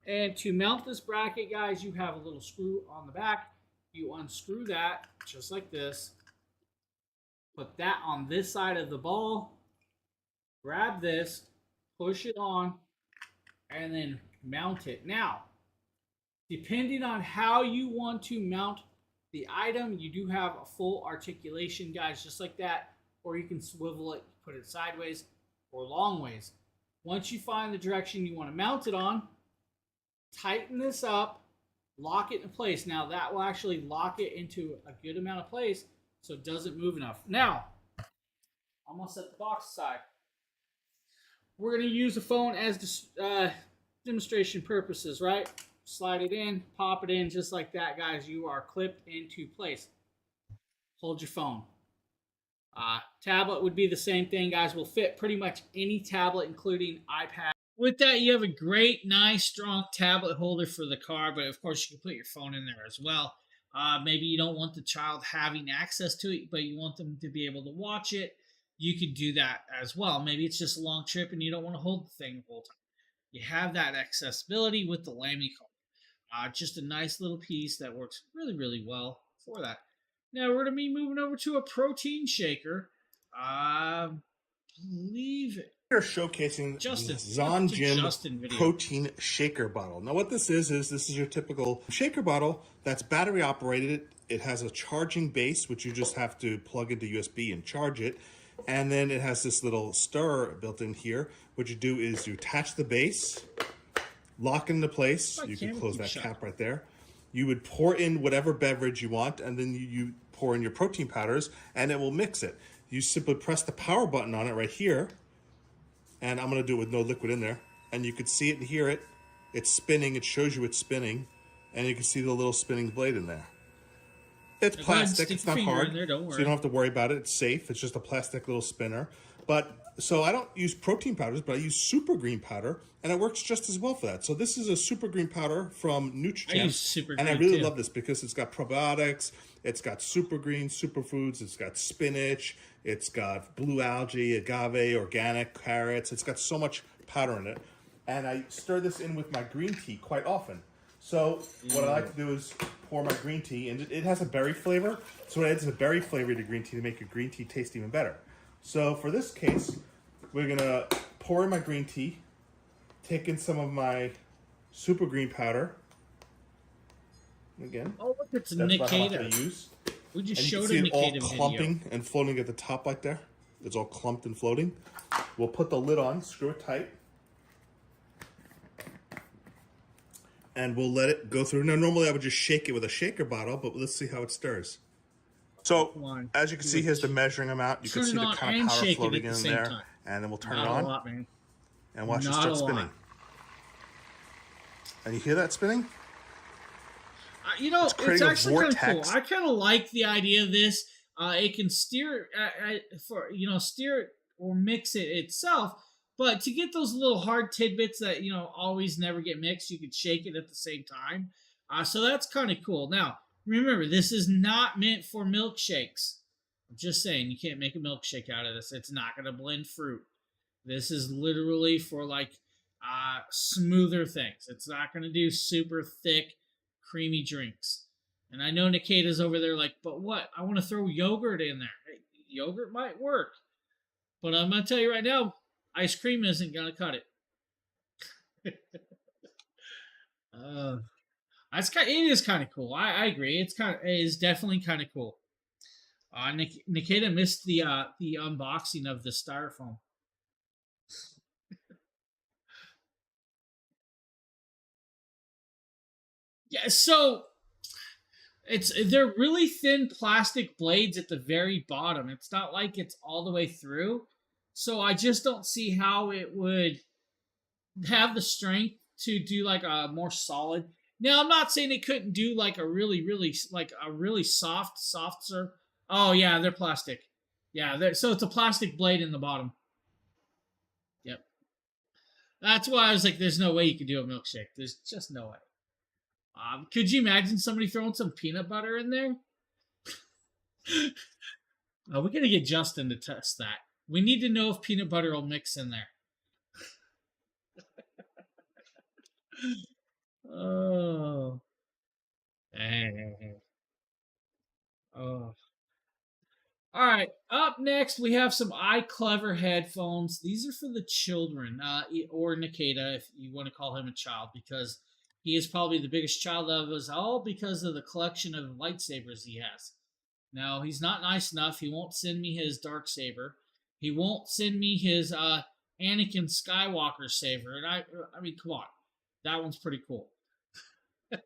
Speaker 3: And to mount this bracket, guys, you have a little screw on the back. You unscrew that just like this. Put that on this side of the ball. Grab this, push it on, and then mount it. Now, depending on how you want to mount the item, you do have a full articulation, guys, just like that. Or you can swivel it, put it sideways or long ways. Once you find the direction you want to mount it on, tighten this up, lock it in place. Now that will actually lock it into a good amount of place so it doesn't move enough. Now, I'm going to set the box aside. We're going to use the phone as demonstration purposes, right? Slide it in, pop it in just like that, guys. You are clipped into place. Hold your phone. Tablet would be the same thing, guys. Will fit pretty much any tablet, including iPad. With that, you have a great, nice, strong tablet holder for the car, but of course you can put your phone in there as well. Maybe you don't want the child having access to it, but you want them to be able to watch it. You could do that as well. Maybe it's just a long trip and you don't want to hold the thing the whole time. You have that accessibility with the Lamy Call. Just a nice little piece that works really, really well for that. Now we're going to be moving over to a protein shaker. Believe it.
Speaker 2: We're showcasing
Speaker 3: Justin,
Speaker 2: the Zon Gym
Speaker 3: Justin video.
Speaker 2: protein shaker bottle. Now what this is this is your typical shaker bottle that's battery operated. It has a charging base, which you just have to plug into USB and charge it. And then it has this little stirrer built in here. What you do is you attach the base, lock it into place. You can close that cap right there. You would pour in whatever beverage you want, and then you pour in your protein powders, and it will mix it. You simply press the power button on it right here, and I'm going to do it with no liquid in there, and you can see it and hear it. It's spinning. It shows you it's spinning, and you can see the little spinning blade in there. It's plastic. It's not hard,
Speaker 3: there,
Speaker 2: so you don't have to worry about it. It's safe. It's just a plastic little spinner. But so I don't use protein powders, but I use super green powder, and it works just as well for that. So this is a super green powder from Nutrigen,
Speaker 3: I use super
Speaker 2: and I
Speaker 3: green,
Speaker 2: really
Speaker 3: too.
Speaker 2: love this because it's got probiotics, it's got super green superfoods, it's got spinach, it's got blue algae, agave, organic carrots. It's got so much powder in it, and I stir this in with my green tea quite often. So what I like to do is pour my green tea, and it has a berry flavor. So it adds a berry flavor to green tea to make your green tea taste even better. So for this case, we're gonna pour in my green tea, take in some of my super green powder. Again,
Speaker 3: Oh, look, it's
Speaker 2: that's about how much I
Speaker 3: Nikita.
Speaker 2: use.
Speaker 3: We just
Speaker 2: And you
Speaker 3: showed
Speaker 2: can
Speaker 3: a
Speaker 2: see it all
Speaker 3: Nikita video.
Speaker 2: clumping and floating at the top like there. It's all clumped and floating. We'll put the lid on, screw it tight, and we'll let it go through. Now, normally I would just shake it with a shaker bottle, but let's see how it stirs. So, as you can see, here's the measuring amount. You can
Speaker 3: Turn
Speaker 2: see
Speaker 3: it
Speaker 2: the
Speaker 3: on
Speaker 2: kind
Speaker 3: and
Speaker 2: of powder
Speaker 3: shake it
Speaker 2: floating
Speaker 3: at the
Speaker 2: in
Speaker 3: same
Speaker 2: there.
Speaker 3: time.
Speaker 2: And then we'll turn
Speaker 3: Not
Speaker 2: it
Speaker 3: a
Speaker 2: on
Speaker 3: lot, man.
Speaker 2: and watch it
Speaker 3: Not
Speaker 2: start
Speaker 3: a lot.
Speaker 2: spinning. And you hear that spinning?
Speaker 3: You know, it's
Speaker 2: creating a
Speaker 3: actually kind of cool.
Speaker 2: vortex.
Speaker 3: I kind of like the idea of this. It can steer steer it or mix it itself. But to get those little hard tidbits that always never get mixed, you could shake it at the same time. So that's kind of cool. Now, remember, this is not meant for milkshakes. I'm just saying, you can't make a milkshake out of this. It's not going to blend fruit. This is literally for smoother things. It's not going to do super thick, creamy drinks. And I know Nikita's over there like, but what? I want to throw yogurt in there. Hey, yogurt might work. But I'm going to tell you right now, ice cream isn't going to cut it. It is kind of cool. I agree. It is definitely kind of cool. Nikita missed the unboxing of the styrofoam. Yeah, so They're really thin plastic blades at the very bottom. It's not like it's all the way through. So I just don't see how it would have the strength to do like a more solid. Now I'm not saying it couldn't do like a really soft surf. Oh yeah, they're plastic. Yeah, so it's a plastic blade in the bottom. Yep. That's why I was like, there's no way you could do a milkshake. There's just no way. Could you imagine somebody throwing some peanut butter in there? We're gonna get Justin to test that. We need to know if peanut butter will mix in there. Oh. Oh. All right. Up next, we have some iClever headphones. These are for the children, or Nikita, if you want to call him a child, because he is probably the biggest child of us all because of the collection of lightsabers he has. Now, he's not nice enough. He won't send me his dark saber. He won't send me his Anakin Skywalker saber. And I mean, come on. That one's pretty cool. But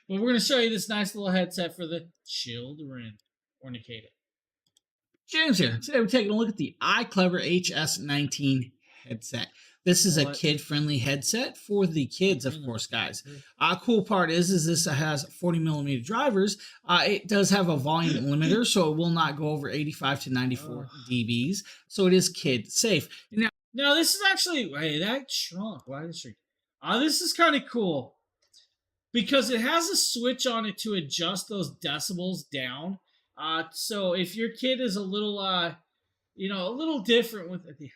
Speaker 3: we're going to show you this nice little headset for the children, or Nikita.
Speaker 1: James here. Today we're taking a look at the iClever HS19 headset. This is a kid-friendly headset for the kids, of course, guys. Cool part is this has 40mm drivers. It does have a volume limiter, so it will not go over 85 to 94 dBs. So it is kid safe.
Speaker 3: Now this is actually, hey, that shrunk. Why did it shrink? This is kind of cool because it has a switch on it to adjust those decibels down. So if your kid is a little, a little different with it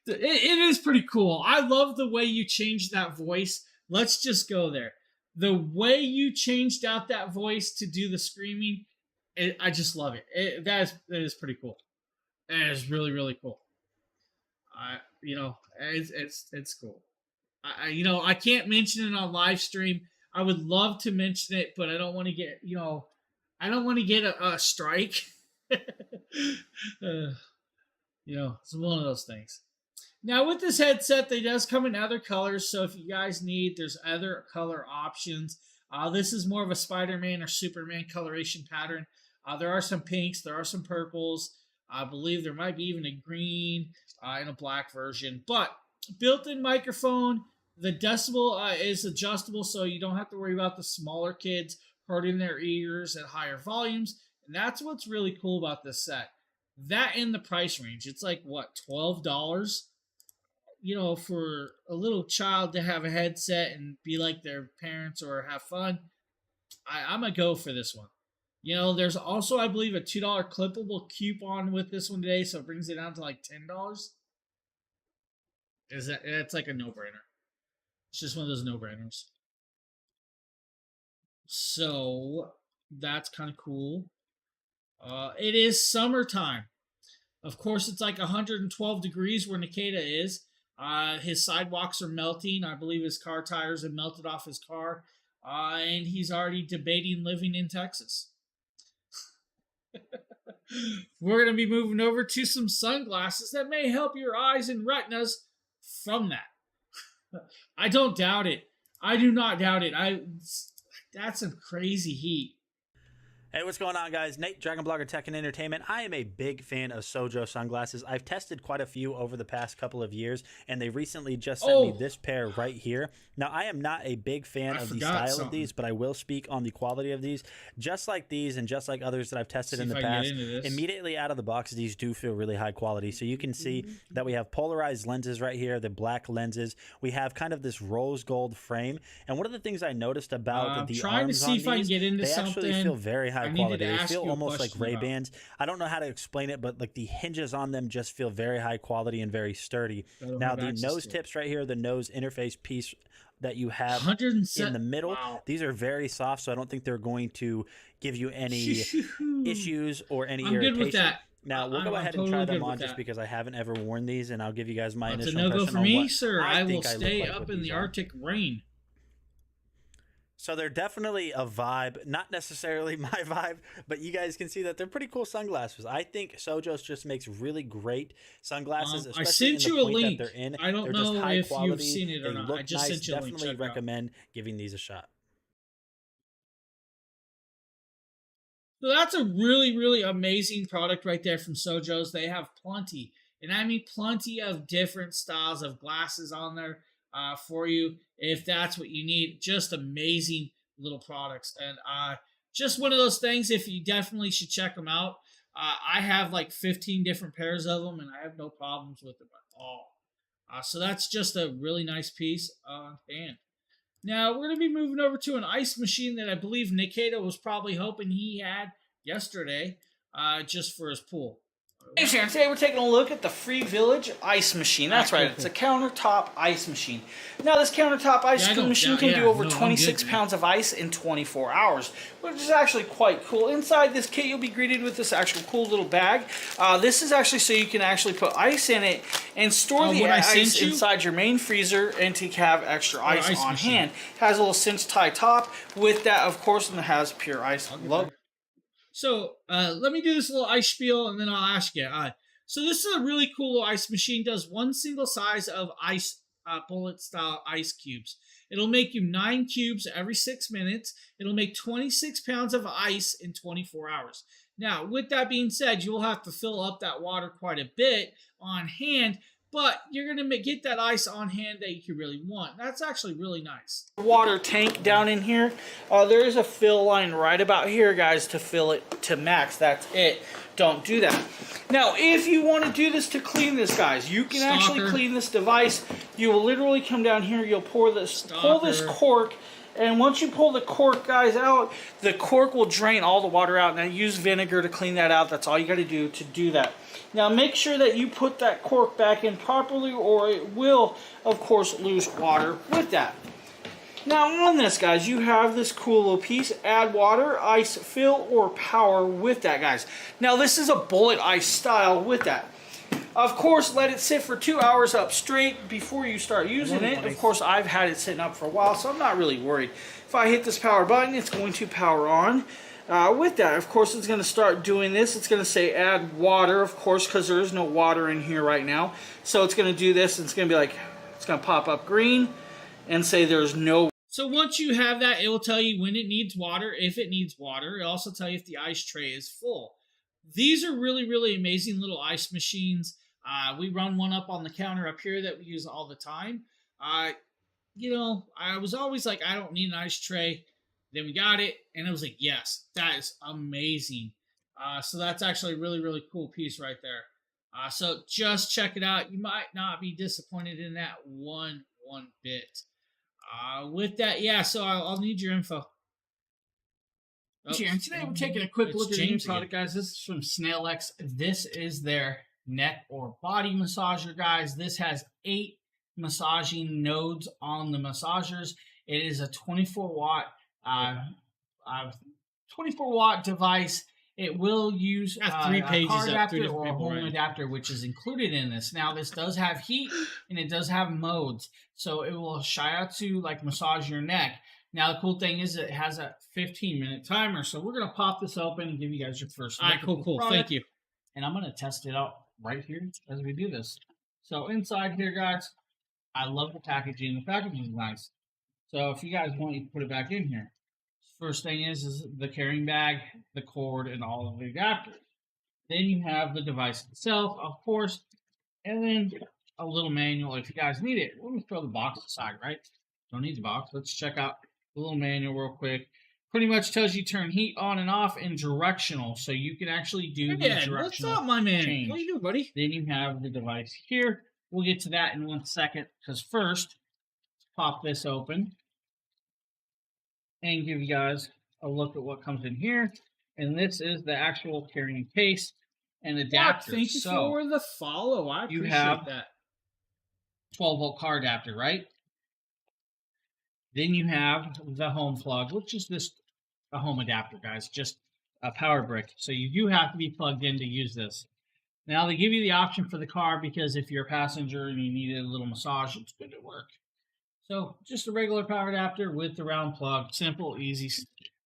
Speaker 3: is pretty cool. I love the way you changed that voice. Let's just go there. The way you changed out that voice to do the screaming, I just love it. That is pretty cool. It is really, really cool. It's cool. I can't mention it on live stream. I would love to mention it, but I don't want to get, a strike. It's one of those things. Now, with this headset, they does come in other colors, so if you guys need, there's other color options. This is more of a Spider-Man or Superman coloration pattern. There are some pinks, there are some purples. I believe there might be even a green and a black version. But built-in microphone, the decibel is adjustable, so you don't have to worry about the smaller kids hurting their ears at higher volumes. And that's what's really cool about this set. That in the price range, it's like, what, $12? For a little child to have a headset and be like their parents or have fun, I'm going to go for this one. There's also, I believe, a $2 clippable coupon with this one today, so it brings it down to like $10. It's like a no-brainer. It's just one of those no-brainers. So that's kind of cool. It is summertime. Of course, it's like 112 degrees where Nikita is. His sidewalks are melting. I believe his car tires have melted off his car. And he's already debating living in Texas. We're going to be moving over to some sunglasses that may help your eyes and retinas from that. I don't doubt it. I do not doubt it. That's some crazy heat.
Speaker 5: Hey, what's going on, guys? Nate, Dragon Blogger Tech and Entertainment. I am a big fan of Sojo sunglasses. I've tested quite a few over the past couple of years, and they recently just sent me this pair right here. Now, I am not a big fan of the style of these, but I will speak on the quality of these. Just like these and just like others that I've tested in the past, immediately out of the box, these do feel really high quality. So you can see that we have polarized lenses right here, the black lenses. We have kind of this rose gold frame. And one of the things I noticed about the arms on these, they actually feel very high quality. They feel almost like Ray-Bans. I don't know how to explain it, but like the hinges on them just feel very high quality and very sturdy. Now the nose tips right here, the nose interface piece that you have in the middle, these are very soft, so I don't think they're going to give you any issues or any irritation. Good with that. Now we'll go ahead and try them on just because I haven't ever worn these, and I'll give you guys my initial impression.
Speaker 3: It's a no-go for me, sir. I will stay up in the Arctic rain.
Speaker 5: So they're definitely a vibe, not necessarily my vibe, but you guys can see that they're pretty cool sunglasses. I think Sojos just makes really great sunglasses,
Speaker 3: I
Speaker 5: especially
Speaker 3: sent
Speaker 5: in the
Speaker 3: you a
Speaker 5: point
Speaker 3: link.
Speaker 5: that they're in.
Speaker 3: I don't
Speaker 5: They're just
Speaker 3: know
Speaker 5: high
Speaker 3: if
Speaker 5: quality.
Speaker 3: you've seen it or
Speaker 5: They
Speaker 3: not.
Speaker 5: look
Speaker 3: I just
Speaker 5: nice.
Speaker 3: sent you a link.
Speaker 5: Definitely
Speaker 3: Check it out.
Speaker 5: recommend giving these a shot.
Speaker 3: So that's a really, really amazing product right there from Sojos. They have plenty, and I mean plenty of different styles of glasses on there for you if that's what you need. Just amazing little products, and just one of those things. If you definitely should check them out. I have like 15 different pairs of them, and I have no problems with them at all. So that's just a really nice piece on hand. Now, we're going to be moving over to an ice machine that I believe Nikita was probably hoping he had yesterday just for his pool.
Speaker 1: Hey Sharon, today we're taking a look at the Free Village ice machine. That's right, it's a countertop ice machine. Now this countertop ice machine can do over 26 pounds of ice in 24 hours, which is actually quite cool. Inside this kit you'll be greeted with this actual cool little bag. This is actually so you can actually put ice in it and store the ice inside your main freezer and to have extra ice on hand. Has a little cinch tie top with that, of course, and it has pure ice logo.
Speaker 3: So let me do this little ice spiel, and then I'll ask you. So this is a really cool little ice machine. Does one single size of ice bullet style ice cubes. It'll make you 9 cubes every 6 minutes. It'll make 26 pounds of ice in 24 hours. Now, with that being said, you'll have to fill up that water quite a bit on hand, but you're going to get that ice on hand that you really want. That's actually really nice.
Speaker 1: Water tank down in here. There is a fill line right about here, guys, to fill it to max. That's it. Don't do that. Now, if you want to do this to clean this, guys, you can actually clean this device. You will literally come down here. You'll pull this cork. And once you pull the cork, guys, out, the cork will drain all the water out. Now, use vinegar to clean that out. That's all you got to do that. Now, make sure that you put that cork back in properly, or it will, of course, lose water with that. Now, on this, guys, you have this cool little piece. Add water, ice, fill, or power with that, guys. Now, this is a bullet ice style with that. Of course, let it sit for 2 hours up straight before you start using it. Of course, I've had it sitting up for a while, so I'm not really worried. If I hit this power button, it's going to power on. With that, of course, it's going to start doing this. It's going to say add water, of course, because there is no water in here right now. So it's going to do this, and it's going to be like, it's going to pop up green and say there's no.
Speaker 3: So once you have that, it will tell you when it needs water, if it needs water. It'll also tell you if the ice tray is full. These are really, really amazing little ice machines. We run one up on the counter up here that we use all the time. I was always like, I don't need an ice tray. Then we got it, and it was like, yes, that is amazing. So that's actually a really, really cool piece right there. So just check it out. You might not be disappointed in that one bit. With that, yeah, so I'll need your info.
Speaker 1: And today we're taking a quick look at the new product, guys. This is from SnailX. This is their neck or body massager, guys. This has 8 massaging nodes on the massagers. It is a 24-watt 24-watt device. It will use
Speaker 3: 3 pages
Speaker 1: a car adapter
Speaker 3: or
Speaker 1: a home adapter, which is included in this. Now, this does have heat, and it does have modes. So it will shiatsu, like massage your neck. Now, the cool thing is it has a 15-minute timer. So we're going to pop this open and give you guys your first look.
Speaker 3: All right, cool. Thank you.
Speaker 1: And I'm going to test it out right here as we do this. So inside here, guys, I love the packaging. The packaging is nice. So if you guys want, you can put it back in here. First thing is the carrying bag, the cord, and all of the adapters. Then you have the device itself, of course, and then a little manual if you guys need it. Let me throw the box aside, right? Don't need the box. Let's check out the little manual real quick. Pretty much tells you turn heat on and off in directional, so you can actually do the directional.
Speaker 3: What's up, my man?
Speaker 1: Change.
Speaker 3: What are you doing, buddy?
Speaker 1: Then you have the device here. We'll get to that in 1 second, because first, let's pop this open and give you guys a look at what comes in here. And this is the actual carrying case and adapter.
Speaker 3: Thank you for the follow. I appreciate that.
Speaker 1: 12-volt car adapter, right? Then you have the home plug, which is a home adapter, guys, just a power brick. So you do have to be plugged in to use this. Now, they give you the option for the car because if you're a passenger and you need a little massage, it's good to work.
Speaker 3: So just a regular power adapter with the round plug, simple, easy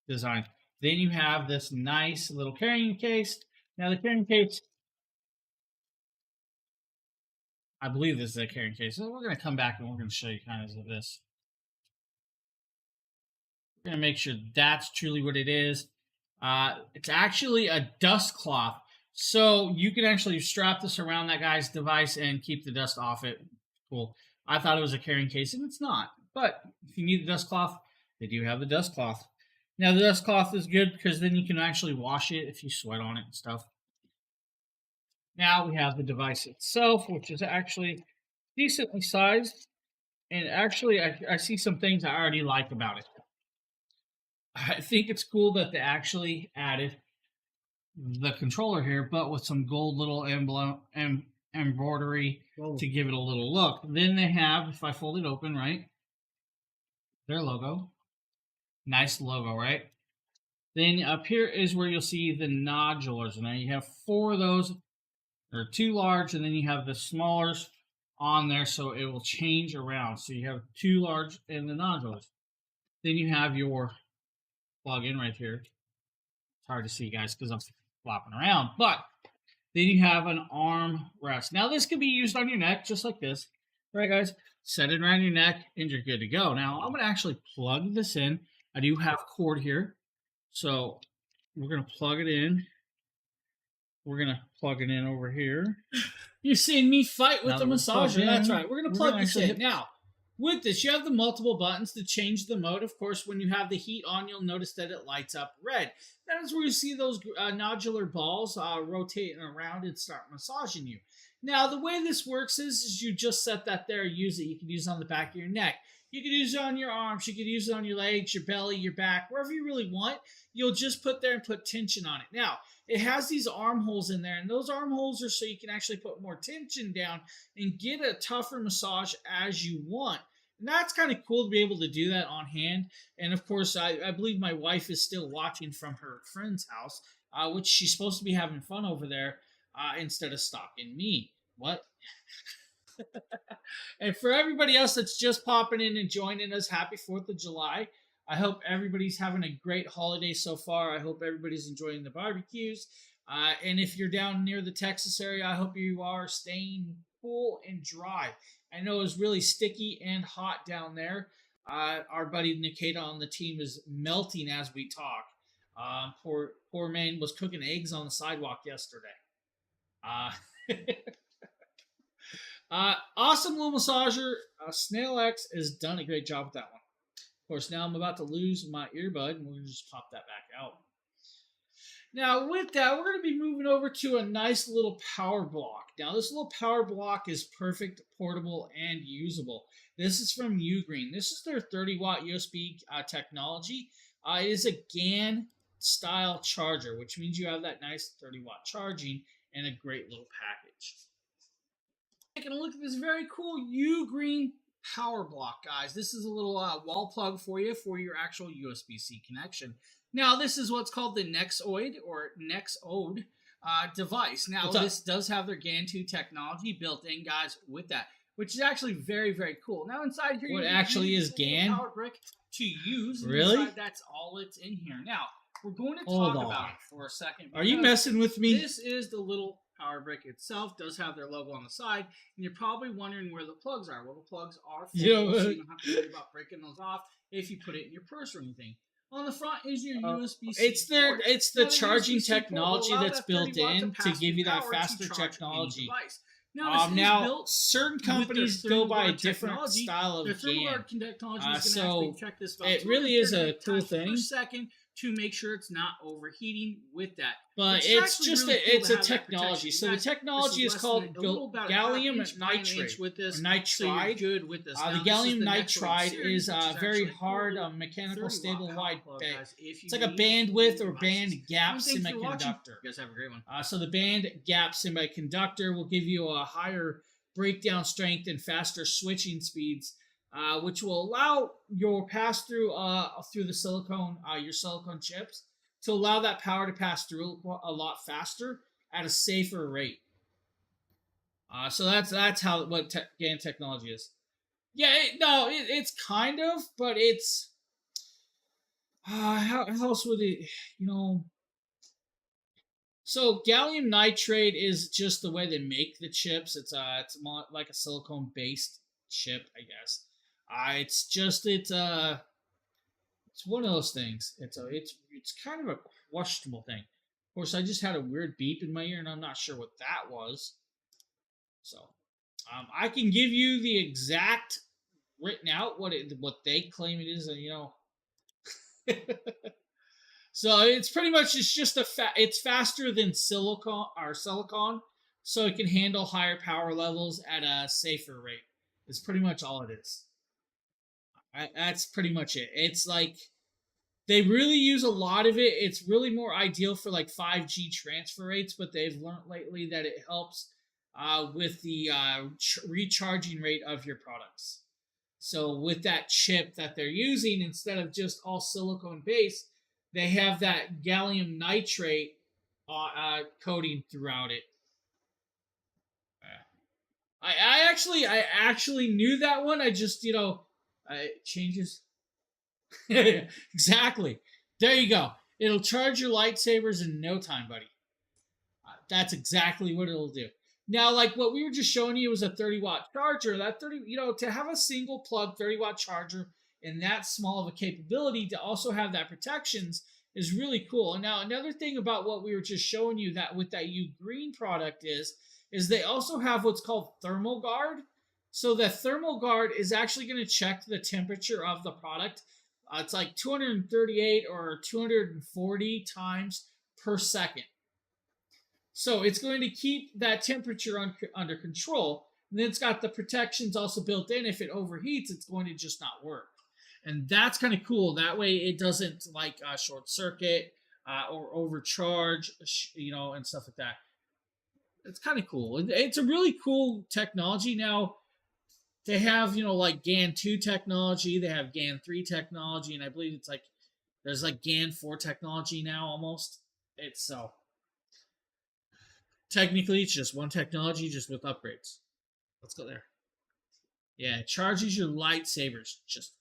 Speaker 3: design. Then you have this nice little carrying case. Now the carrying case, I believe this is a carrying case. So we're going to come back and we're going to show you kind of this. We're going to make sure that's truly what it is. It's actually a dust cloth. So you can actually strap this around that guy's device and keep the dust off it. Cool. I thought it was a carrying case, and it's not. But if you need the dust cloth, they do have the dust cloth. Now, the dust cloth is good because then you can actually wash it if you sweat on it and stuff. Now we have the device itself, which is actually decently sized. And actually, I see some things I already like about it. I think it's cool that they actually added the controller here, but with some gold little embroidery to give it a little look. Then they have, if I fold it open, right, their logo. Nice logo, right? Then up here is where you'll see the nodulars. Now you have 4 of those. They're 2 large, and then you have the smallers on there, so it will change around. So you have 2 large and the nodulars. Then you have your plug-in right here. It's hard to see, guys, because I'm flopping around. But then you have an arm rest. Now, this can be used on your neck, just like this. All right, guys? Set it around your neck, and you're good to go. Now, I'm going to actually plug this in. I do have cord here. So we're going to plug it in. We're going to plug it in over here.
Speaker 1: You're seeing me fight with
Speaker 3: Now
Speaker 1: the
Speaker 3: that we're plugged
Speaker 1: massager.
Speaker 3: in,
Speaker 1: That's right. We're going to plug
Speaker 3: gonna
Speaker 1: this
Speaker 3: actually
Speaker 1: in. Now, with this, you have the multiple buttons to change the mode. Of course, when you have the heat on, you'll notice that it lights up red. That is where you see those nodular balls rotating around and start massaging you. Now, the way this works is you just set that there, use it. You can use it on the back of your neck. You can use it on your arms. You can use it on your legs, your belly, your back, wherever you really want. You'll just put there and put tension on it. Now, it has these armholes in there, and those armholes are so you can actually put more tension down and get a tougher massage as you want. And that's kind of cool to be able to do that on hand. And of course, I believe my wife is still watching from her friend's house, which she's supposed to be having fun over there instead of stalking me. What? And for everybody else that's just popping in and joining us, happy 4th of July. I hope everybody's having a great holiday so far. I hope everybody's enjoying the barbecues. And if you're down near the Texas area, I hope you are staying cool and dry. I know it's really sticky and hot down there. Our buddy Nikita on the team is melting as we talk. Poor man was cooking eggs on the sidewalk yesterday. Awesome little massager. Snail X has done a great job with that one. Of course, now I'm about to lose my earbud, and we're going to just pop that back out. Now, with that, we're going to be moving over to a nice little power block. Now, this little power block is perfect, portable, and usable. This is from Ugreen. This is their 30-watt USB technology. It is a GAN-style charger, which means you have that nice 30-watt charging and a great little package. Taking a look at this very cool Ugreen power block, guys. This is a little wall plug for you for your actual USB-C connection. Now, this is what's called the Nexoid or Nexode device. Now, this does have their GAN 2 technology built in, guys, with that, which is actually very, very cool. Now, inside here,
Speaker 3: What actually is GAN?
Speaker 1: Power brick to use.
Speaker 3: Really?
Speaker 1: Inside, that's all it's in here. Now, we're going to talk about it for a second.
Speaker 3: Are you
Speaker 1: because
Speaker 3: messing with me?
Speaker 1: This is the little power brick itself. Does have their logo on the side, and you're probably wondering where the plugs are. Well, the plugs are full, so you don't have to worry about breaking those off if you put it in your purse or anything. On the front is your USB-C.
Speaker 3: It's the
Speaker 1: Now,
Speaker 3: charging
Speaker 1: USB-C port will
Speaker 3: technology
Speaker 1: allow
Speaker 3: that's
Speaker 1: that
Speaker 3: built
Speaker 1: 30 watt
Speaker 3: in to
Speaker 1: pass
Speaker 3: give you that
Speaker 1: power to
Speaker 3: faster
Speaker 1: charge any
Speaker 3: technology.
Speaker 1: device. Now, this is built
Speaker 3: Certain
Speaker 1: with their
Speaker 3: companies
Speaker 1: 30
Speaker 3: go by a
Speaker 1: watt
Speaker 3: different
Speaker 1: technology.
Speaker 3: style
Speaker 1: Their
Speaker 3: of
Speaker 1: 30
Speaker 3: GAN.
Speaker 1: watt technology is
Speaker 3: So
Speaker 1: going to actually check this about
Speaker 3: it really is a
Speaker 1: 230
Speaker 3: cool
Speaker 1: times
Speaker 3: thing.
Speaker 1: per second to make sure it's not overheating with that.
Speaker 3: But
Speaker 1: Which is
Speaker 3: it's
Speaker 1: actually
Speaker 3: just
Speaker 1: really cool
Speaker 3: it's
Speaker 1: to
Speaker 3: a
Speaker 1: have that
Speaker 3: technology.
Speaker 1: protection.
Speaker 3: So the
Speaker 1: Guys,
Speaker 3: technology
Speaker 1: this
Speaker 3: is called
Speaker 1: less than a little about a
Speaker 3: gallium
Speaker 1: half inch by an inch
Speaker 3: nitride.
Speaker 1: with this,
Speaker 3: Nitride.
Speaker 1: so you're good with this.
Speaker 3: The
Speaker 1: Now, this is
Speaker 3: gallium
Speaker 1: the
Speaker 3: nitride
Speaker 1: series,
Speaker 3: is
Speaker 1: which
Speaker 3: a very
Speaker 1: actually
Speaker 3: hard
Speaker 1: cool.
Speaker 3: mechanical
Speaker 1: 30
Speaker 3: stable
Speaker 1: watt
Speaker 3: wide
Speaker 1: power plug,
Speaker 3: band.
Speaker 1: guys, if you
Speaker 3: It's like a
Speaker 1: need
Speaker 3: bandwidth or
Speaker 1: devices.
Speaker 3: band gap
Speaker 1: Thanks for watching.
Speaker 3: semiconductor.
Speaker 1: You guys have a great one.
Speaker 3: So the band gap semiconductor will give you a higher breakdown strength and faster switching speeds, which will allow your pass through through the silicone, your silicone chips, to allow that power to pass through a lot faster at a safer rate. So that's how GAN technology is. Yeah, it's kind of, but it's how else would it, you know? So gallium nitrate is just the way they make the chips. It's more like a silicone based chip, I guess. It's one of those things. It's kind of a questionable thing. Of course, I just had a weird beep in my ear, and I'm not sure what that was. So, I can give you the exact written out what they claim it is, and you know. So it's pretty much it's just it's faster than silicon, so it can handle higher power levels at a safer rate. It's pretty much all it is. That's pretty much it. It's like they really use a lot of it. It's really more ideal for like 5G transfer rates, but they've learned lately that it helps with the recharging rate of your products. So with that chip that they're using, instead of just all silicone based, they have that gallium nitrate coating throughout it. I actually knew that one. I just it changes. Exactly. There you go. It'll charge your lightsabers in no time, buddy. That's exactly what it'll do. Now, like what we were just showing you was a 30-watt charger. That 30, to have a single plug 30-watt charger and that small of a capability to also have that protections is really cool. And now another thing about what we were just showing you that with that Ugreen product is they also have what's called thermal guard. So the thermal guard is actually going to check the temperature of the product. It's like 238 or 240 times per second. So it's going to keep that temperature under control. And then it's got the protections also built in. If it overheats, it's going to just not work. And that's kind of cool. That way it doesn't like short circuit or overcharge, and stuff like that. It's kind of cool. It's a really cool technology. Now, they have, like GAN 2 technology. They have GAN 3 technology. And I believe it's like, there's like GAN 4 technology now almost. It's so. Technically, it's just one technology, just with upgrades. Let's go there. Yeah, it charges your lightsabers. Just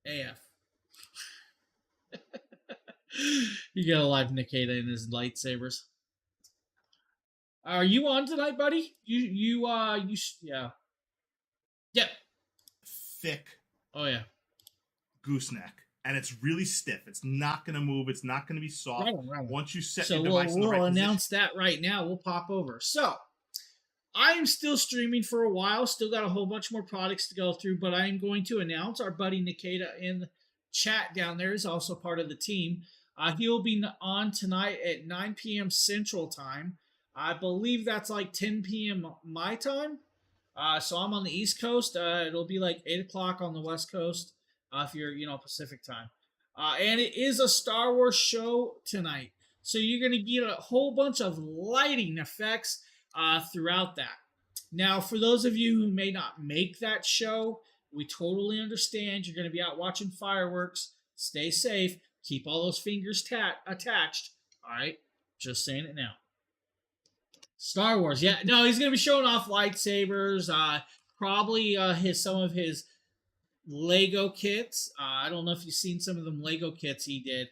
Speaker 3: AF. You got a live Nikita in his lightsabers. Are you on tonight, buddy? Yeah. Yep.
Speaker 2: Thick.
Speaker 3: Oh yeah.
Speaker 2: Gooseneck. And it's really stiff. It's not going to move. It's not going to be soft.
Speaker 3: Right.
Speaker 2: Once you set
Speaker 3: so
Speaker 2: your device in the right
Speaker 3: we'll
Speaker 2: position.
Speaker 3: announce that right now. We'll pop over. So, I am still streaming for a while. Still got a whole bunch more products to go through, but I am going to announce our buddy Nikita in the chat down there is also part of the team. He will be on tonight at 9 p.m. Central Time. I believe that's like 10 p.m. my time. So I'm on the East Coast. It'll be like 8 o'clock on the West Coast if you're, Pacific time. And it is a Star Wars show tonight. So you're going to get a whole bunch of lighting effects throughout that. Now, for those of you who may not make that show, we totally understand. You're going to be out watching fireworks. Stay safe. Keep all those fingers attached. All right? Just saying it now. Star Wars. Yeah, no, he's going to be showing off lightsabers. Probably some of his Lego kits. I don't know if you've seen some of them Lego kits he did.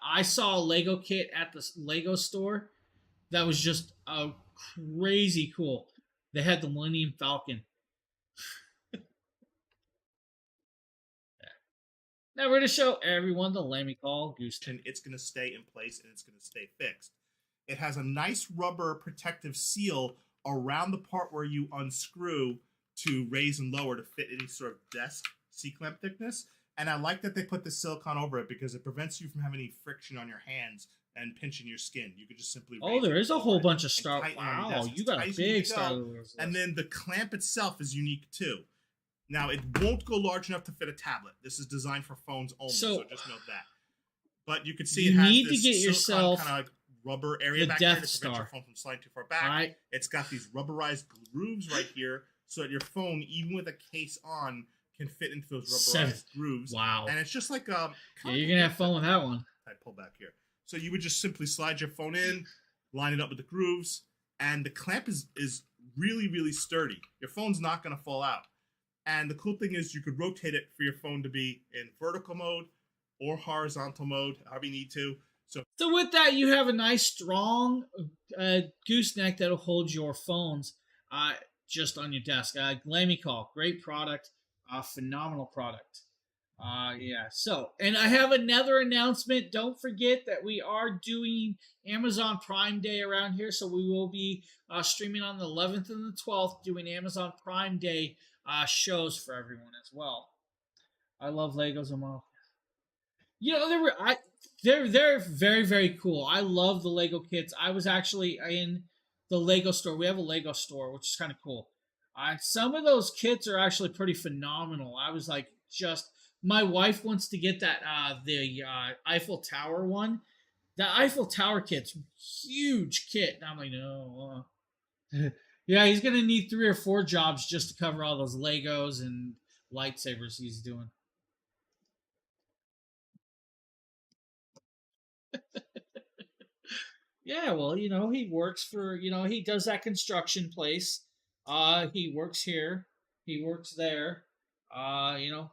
Speaker 3: I saw a Lego kit at the Lego store that was just crazy cool. They had the Millennium Falcon. Now we're going to show everyone the Lammy Call Goose.
Speaker 2: And it's going to stay in place and it's going to stay fixed. It has a nice rubber protective seal around the part where you unscrew to raise and lower to fit any sort of desk C-clamp thickness. And I like that they put the silicone over it because it prevents you from having any friction on your hands and pinching your skin. You could just simply raise
Speaker 3: there is a whole bunch of Star.
Speaker 2: Wow,
Speaker 3: you got a big Star Wars.
Speaker 2: And then the clamp itself is unique too. Now it won't go large enough to fit a tablet. This is designed for phones only, so just note that. But you can see
Speaker 3: you
Speaker 2: it has
Speaker 3: need
Speaker 2: this
Speaker 3: to get yourself
Speaker 2: kind of like rubber area
Speaker 3: the
Speaker 2: back
Speaker 3: Death
Speaker 2: here to prevent
Speaker 3: Star.
Speaker 2: your phone from sliding too far back.
Speaker 3: Right.
Speaker 2: It's got these rubberized grooves right here, so that your phone, even with a case on, can fit into those rubberized grooves.
Speaker 3: Wow.
Speaker 2: And it's just like
Speaker 3: yeah, you're gonna have fun with that one.
Speaker 2: I pull back here. So you would just simply slide your phone in, line it up with the grooves, and the clamp is really, really sturdy. Your phone's not gonna fall out. And the cool thing is you could rotate it for your phone to be in vertical mode or horizontal mode, however you need to. So
Speaker 3: with that, you have a nice, strong gooseneck that'll hold your phones just on your desk. Lamicall, great product, phenomenal product. Yeah. So, and I have another announcement. Don't forget that we are doing Amazon Prime Day around here. So we will be streaming on the 11th and the 12th, doing Amazon Prime Day shows for everyone as well. I love Legos and all. You know, they're very, very cool. I love the Lego kits. I was actually in the Lego store. We have a Lego store, which is kind of cool. Some of those kits are actually pretty phenomenal. I was like, my wife wants to get that the Eiffel Tower one. The Eiffel Tower kit's huge kit, and I'm like, no. Yeah, he's gonna need 3 or 4 jobs just to cover all those Legos and lightsabers he's doing. Yeah, well, you know, he works for, you know, he does that construction place. He works here. He works there. You know.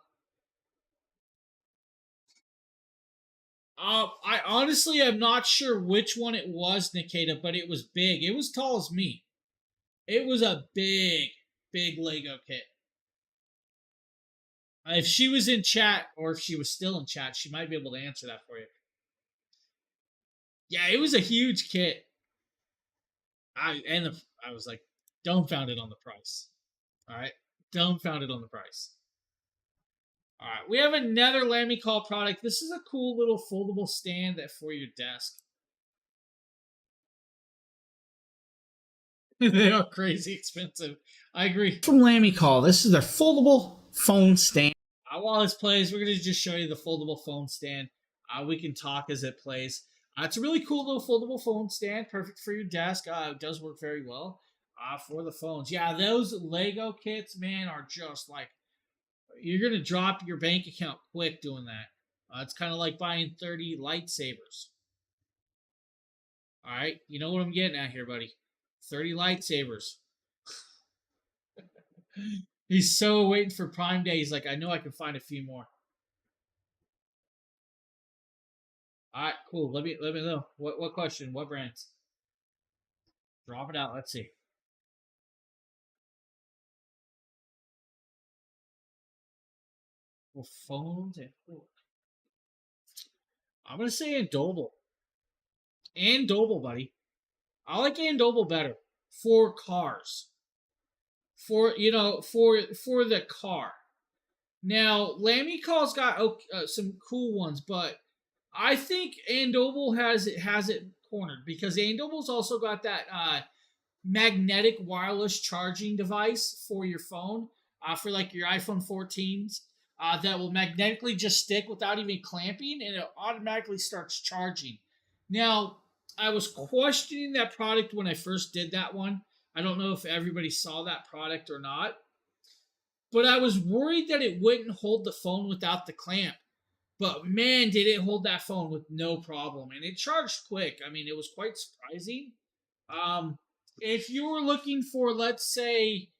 Speaker 3: I honestly am not sure which one it was, Nikita, but it was big. It was tall as me. It was a big, big Lego kit. If she was in chat, or if she was still in chat, she might be able to answer that for you. Yeah, it was a huge kit. I was like, dumbfounded on the price. All right, dumbfounded on the price. All right, we have another Lamicall product. This is a cool little foldable stand for your desk. They are crazy expensive. I agree. From Lamicall, this is their foldable phone stand. While this plays, we're going to just show you the foldable phone stand. We can talk as it plays. It's a really cool little foldable phone stand, perfect for your desk. It does work very well for the phones. Yeah, those Lego kits, man, are just like, you're going to drop your bank account quick doing that. It's kind of like buying 30 lightsabers. All right, you know what I'm getting at here, buddy. 30 lightsabers. He's so waiting for Prime Day. He's like, I know I can find a few more. All right, cool. Let me know. What question? What brands? Drop it out. Let's see. Well, phones and I'm gonna say Andobel. Andobel, buddy. I like Andobel better for cars. For the car. Now, Lamicall's got some cool ones, but I think Andobel has it cornered because Andobel's also got that magnetic wireless charging device for your phone, for like your iPhone 14s, that will magnetically just stick without even clamping, and it automatically starts charging. Now, I was questioning that product when I first did that one. I don't know if everybody saw that product or not, but I was worried that it wouldn't hold the phone without the clamp. But man, did it hold that phone with no problem. And it charged quick. I mean, it was quite surprising. If you were looking for, let's say,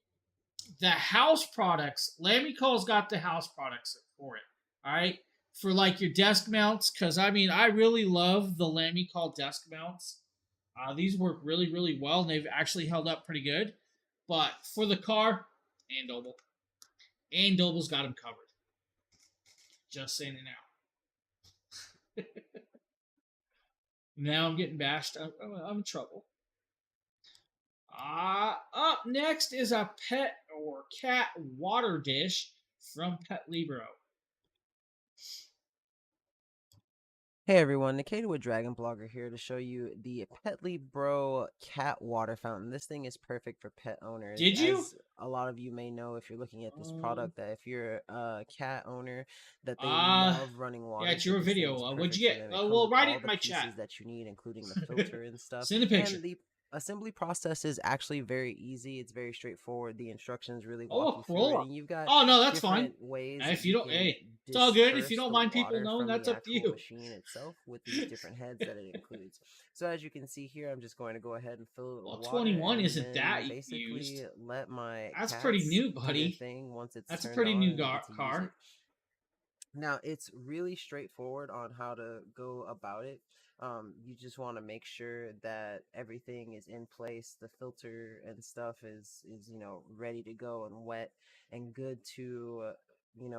Speaker 3: the house products, Lamicall's got the house products for it. All right? For like your desk mounts. Because, I mean, I really love the Lamicall desk mounts. These work really, really well. And they've actually held up pretty good. But for the car, Andobel. Andobel's got them covered. Just saying it now. Now I'm getting bashed. I'm in trouble. Up next is a pet or cat water dish from Pet Libro.
Speaker 7: Hey everyone, Nikita with Dragon Blogger here to show you the Petly Bro cat water fountain. This thing is perfect for pet owners.
Speaker 3: Did you?
Speaker 7: As a lot of you may know if you're looking at this product, that if you're a cat owner, that they love running water.
Speaker 3: Yeah, it's your video. What'd you get? Well, write it in my chat.
Speaker 7: That you need, including the filter and stuff.
Speaker 3: Send a picture.
Speaker 7: And the assembly process is actually very easy. It's very straightforward. The instructions really
Speaker 3: Oh,
Speaker 7: walk
Speaker 3: a
Speaker 7: you through it,
Speaker 3: Corolla.
Speaker 7: and you've got
Speaker 3: Oh no, that's fine.
Speaker 7: different ways
Speaker 3: If
Speaker 7: that
Speaker 3: you
Speaker 7: you
Speaker 3: don't,
Speaker 7: can
Speaker 3: hey, it's all good. If you
Speaker 7: disperse
Speaker 3: don't
Speaker 7: the
Speaker 3: mind people
Speaker 7: water
Speaker 3: knowing,
Speaker 7: from
Speaker 3: that's
Speaker 7: the
Speaker 3: up to
Speaker 7: actual
Speaker 3: you.
Speaker 7: machine itself with these different heads that it includes. So as you can see here, I'm just going to go ahead and fill it
Speaker 3: Well,
Speaker 7: with water
Speaker 3: 21
Speaker 7: and
Speaker 3: isn't
Speaker 7: then
Speaker 3: that
Speaker 7: basically
Speaker 3: used.
Speaker 7: let my
Speaker 3: That's
Speaker 7: cats
Speaker 3: pretty new,
Speaker 7: do their
Speaker 3: buddy.
Speaker 7: thing once it's
Speaker 3: That's a
Speaker 7: turned
Speaker 3: pretty
Speaker 7: on
Speaker 3: new
Speaker 7: and they get to use
Speaker 3: car.
Speaker 7: it. Now, it's really straightforward on how to go about it. You just want to make sure that everything is in place. The filter and stuff is ready to go and wet and good to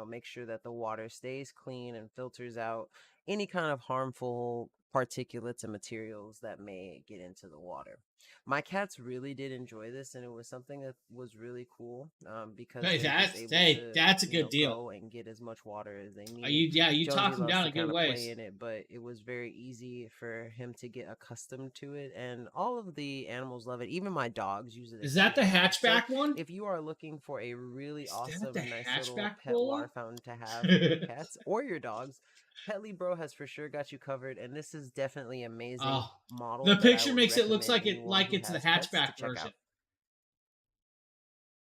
Speaker 7: make sure that the water stays clean and filters out any kind of harmful particulates and materials that may get into the water. My cats really did enjoy this, and it was something that was really cool because
Speaker 3: Hey,
Speaker 7: they're just able to
Speaker 3: that's a good deal.
Speaker 7: go and get as much water as they need.
Speaker 3: You
Speaker 7: Jonesy
Speaker 3: talked him
Speaker 7: loves
Speaker 3: down
Speaker 7: to
Speaker 3: a good
Speaker 7: kind of
Speaker 3: ways.
Speaker 7: play in it, but it was very easy for him to get accustomed to it, and all of the animals love it. Even my dogs use it.
Speaker 3: Is that the hatchback
Speaker 7: So
Speaker 3: one?
Speaker 7: if you are looking for a really
Speaker 3: Is that
Speaker 7: awesome,
Speaker 3: the
Speaker 7: nice little
Speaker 3: hatchback
Speaker 7: pet
Speaker 3: Corolla?
Speaker 7: water fountain to have for your cats or your dogs, Petly Bro has for sure got you covered, and this is definitely an amazing model.
Speaker 3: The
Speaker 7: that I
Speaker 3: picture
Speaker 7: would
Speaker 3: makes it looks
Speaker 7: recommend
Speaker 3: like
Speaker 7: anyone who
Speaker 3: it's the
Speaker 7: has pets to
Speaker 3: hatchback
Speaker 7: check
Speaker 3: version.
Speaker 7: out.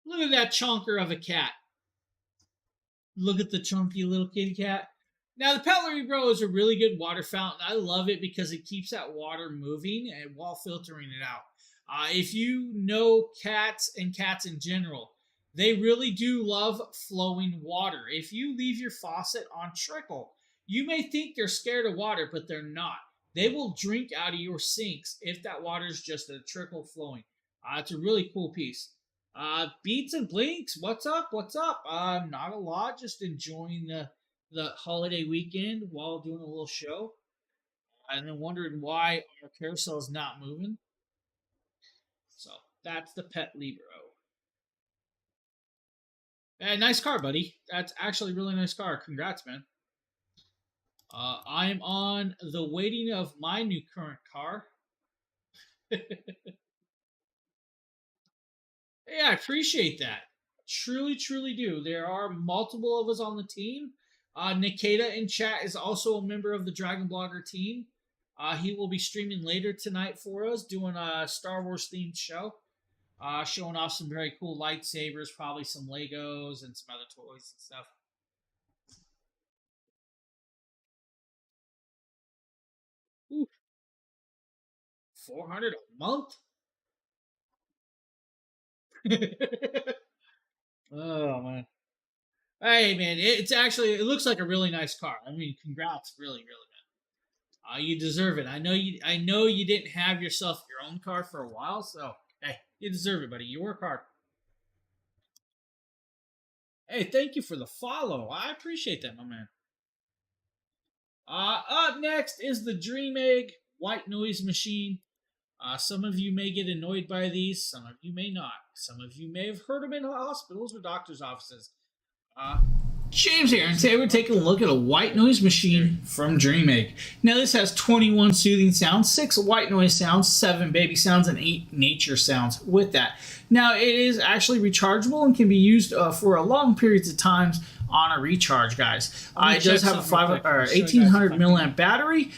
Speaker 3: Look at that chunker of a cat. Look at the chunky little kitty cat. Now, the Petlery Bro is a really good water fountain. I love it because it keeps that water moving and while filtering it out. If you know cats and cats in general, they really do love flowing water. If you leave your faucet on trickle, you may think they're scared of water, but they're not. They will drink out of your sinks if that water is just a trickle flowing. It's a really cool piece. Beats and Blinks, what's up? What's up? Not a lot, just enjoying the holiday weekend while doing a little show. And then wondering why our carousel is not moving. So that's the Pet Libro. Nice car, buddy. That's actually a really nice car. Congrats, man. I am on the waiting of my new current car. Yeah, I appreciate that. Truly, truly do. There are multiple of us on the team. Nikita in chat is also a member of the Dragon Blogger team. He will be streaming later tonight for us, doing a Star Wars themed show. Showing off some very cool lightsabers, probably some Legos and some other toys and stuff. Ooh. 400 a month? Oh, man. Hey, man, it looks like a really nice car. I mean, congrats, really, really, man. You deserve it. I know you didn't have yourself your own car for a while, so hey, you deserve it, buddy. You work hard. Hey, thank you for the follow. I appreciate that, my man. Up next is the Dream Egg White Noise Machine. Some of you may get annoyed by these, some of you may not. Some of you may have heard them in hospitals or doctor's offices. James here, and today we're taking a look at a white noise machine from Dream Egg. Now this has 21 soothing sounds, 6 white noise sounds, 7 baby sounds, and 8 nature sounds with that. Now it is actually rechargeable and can be used for a long periods of times on a recharge, guys. It does have a 1800 milliamp battery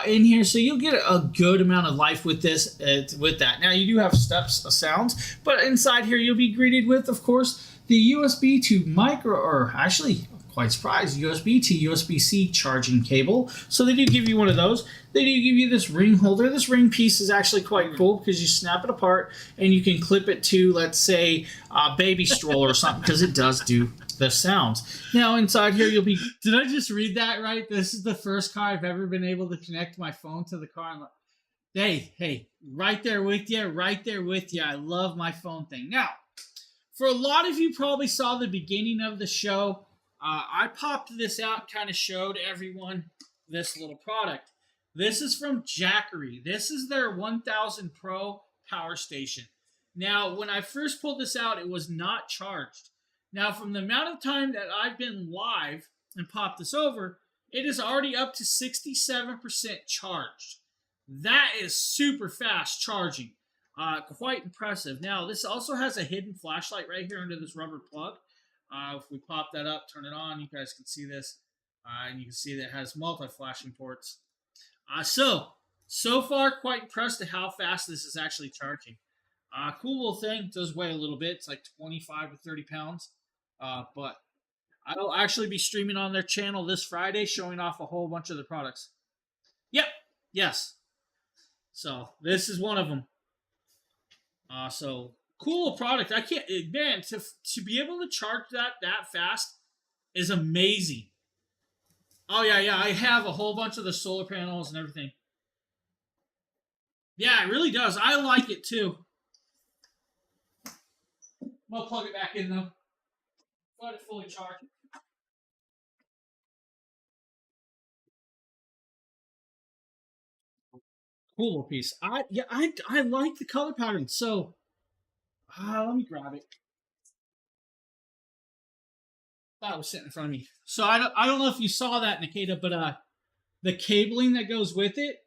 Speaker 3: in here, so you'll get a good amount of life with this. With that, now you do have steps of sounds, but inside here you'll be greeted with, of course, the USB to micro, or actually, quite surprised, USB to USB-C charging cable. So they do give you one of those. They do give you this ring holder. This ring piece is actually quite cool because you snap it apart and you can clip it to, let's say, a baby stroller or something, because it does do the sounds. Now inside here you'll be... Did I just read that right? This is the first car I've ever been able to connect my phone to the car. Hey, right there with you, right there with you. I love my phone thing. Now, for a lot of you probably saw the beginning of the show. I popped this out, kind of showed everyone this little product. This is from Jackery. This is their 1000 Pro power station. Now, when I first pulled this out, it was not charged. Now, from the amount of time that I've been live and popped this over, it is already up to 67% charged. That is super fast charging. Quite impressive. Now, this also has a hidden flashlight right here under this rubber plug. If we pop that up, turn it on, you guys can see this. And you can see that it has multi-flashing ports. So, So far, quite impressed at how fast this is actually charging. Cool little thing. It does weigh a little bit. It's like 25 to 30 pounds. But I'll actually be streaming on their channel this Friday, showing off a whole bunch of the products. Yep. Yes. So this is one of them. So cool product. I can't, man, to be able to charge that fast is amazing. Oh yeah. I have a whole bunch of the solar panels and everything. Yeah, it really does. I like it too. I'll plug it back in though. Let it fully charge. Cool little piece. I like the color pattern. So, let me grab it. That was sitting in front of me. So I don't know if you saw that, Nikita, but the cabling that goes with it.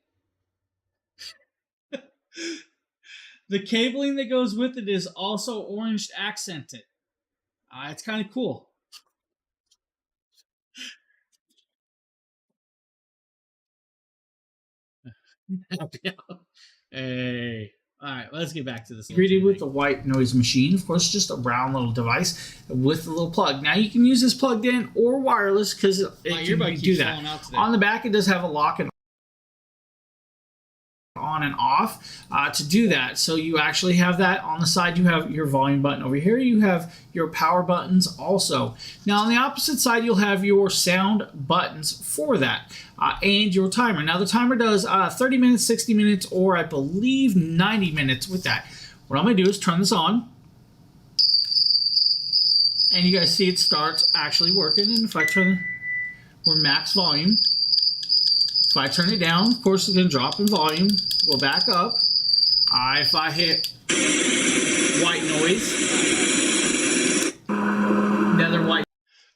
Speaker 3: The cabling that goes with it is also orange accented. It's kind of cool. Hey. All right, let's get back to this.
Speaker 1: Greeted with the white noise machine. Of course, just a round little device with a little plug. Now you can use this plugged in or wireless because it can do that. On the back, it does have a lock and on and off to do that. So you actually have that on the side. You have your volume button over here. You have your power buttons also. Now on the opposite side, you'll have your sound buttons for that and your timer. Now the timer does 30 minutes, 60 minutes, or I believe 90 minutes with that. What I'm going to do is turn this on. And you guys see it starts actually working. And if I we're max volume. If I turn it down, of course it's going to drop in volume. We'll back up. If I hit white noise, another white.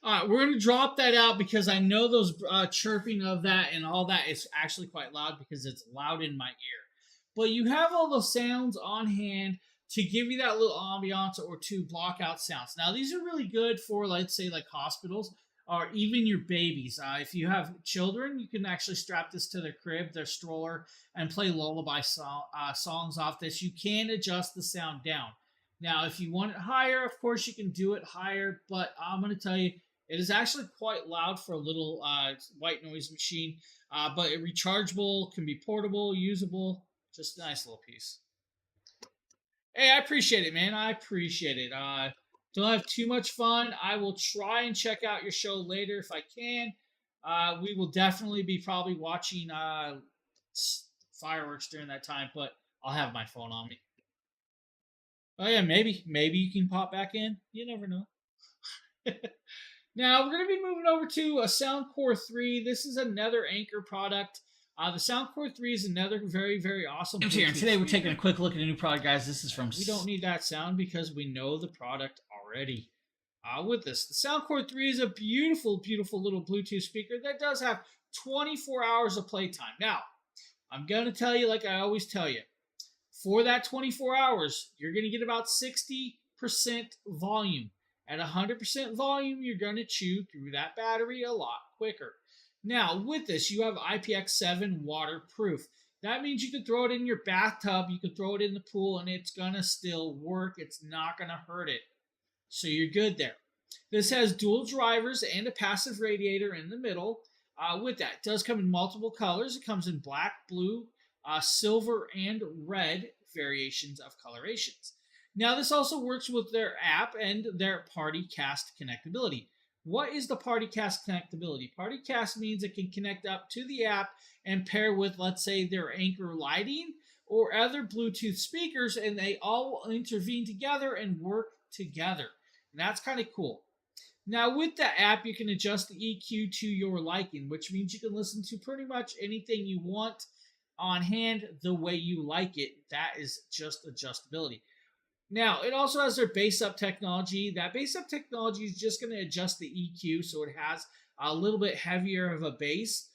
Speaker 1: All right, we're going to drop that out because I know those chirping of that and all that is actually quite loud because it's loud in my ear. But you have all the sounds on hand to give you that little ambiance or to block out sounds. Now, these are really good for, let's say, like hospitals or even your babies. If you have children, you can actually strap this to their crib, their stroller, and play lullaby songs off this. You can adjust the sound down. Now, if you want it higher, of course, you can do it higher, but I'm going to tell you, it is actually quite loud for a little white noise machine, but it rechargeable, can be portable, usable, just a nice little piece. Hey, I appreciate it, man. I appreciate it. Don't have too much fun. I will try and check out your show later if I can. We will definitely be probably watching fireworks during that time, but I'll have my phone on me. Oh yeah, maybe you can pop back in. You never know. Now we're going to be moving over to a Soundcore 3. This is another Anker product. The Soundcore 3 is another very, very awesome.
Speaker 3: Here, and today we're taking a quick look at a new product, guys. This is from.
Speaker 1: We don't need that sound because we know the product already. With this, the Soundcore 3 is a beautiful, beautiful little Bluetooth speaker that does have 24 hours of playtime. Now, I'm going to tell you, like I always tell you, for that 24 hours, you're going to get about 60% volume. At 100% volume, you're going to chew through that battery a lot quicker. Now, with this, you have IPX7 waterproof. That means you can throw it in your bathtub, you can throw it in the pool, and it's going to still work. It's not going to hurt it. So you're good there. This has dual drivers and a passive radiator in the middle. With that, it does come in multiple colors. It comes in black, blue, silver, and red variations of colorations. Now, this also works with their app and their PartyCast connectability. What is the PartyCast connectability? PartyCast means it can connect up to the app and pair with, let's say, their Anker lighting or other Bluetooth speakers, and they all intervene together and work together. And that's kind of cool. Now, with the app, you can adjust the EQ to your liking, which means you can listen to pretty much anything you want on hand the way you like it. That is just adjustability. Now, it also has their bass up technology. That bass up technology is just going to adjust the EQ so it has a little bit heavier of a bass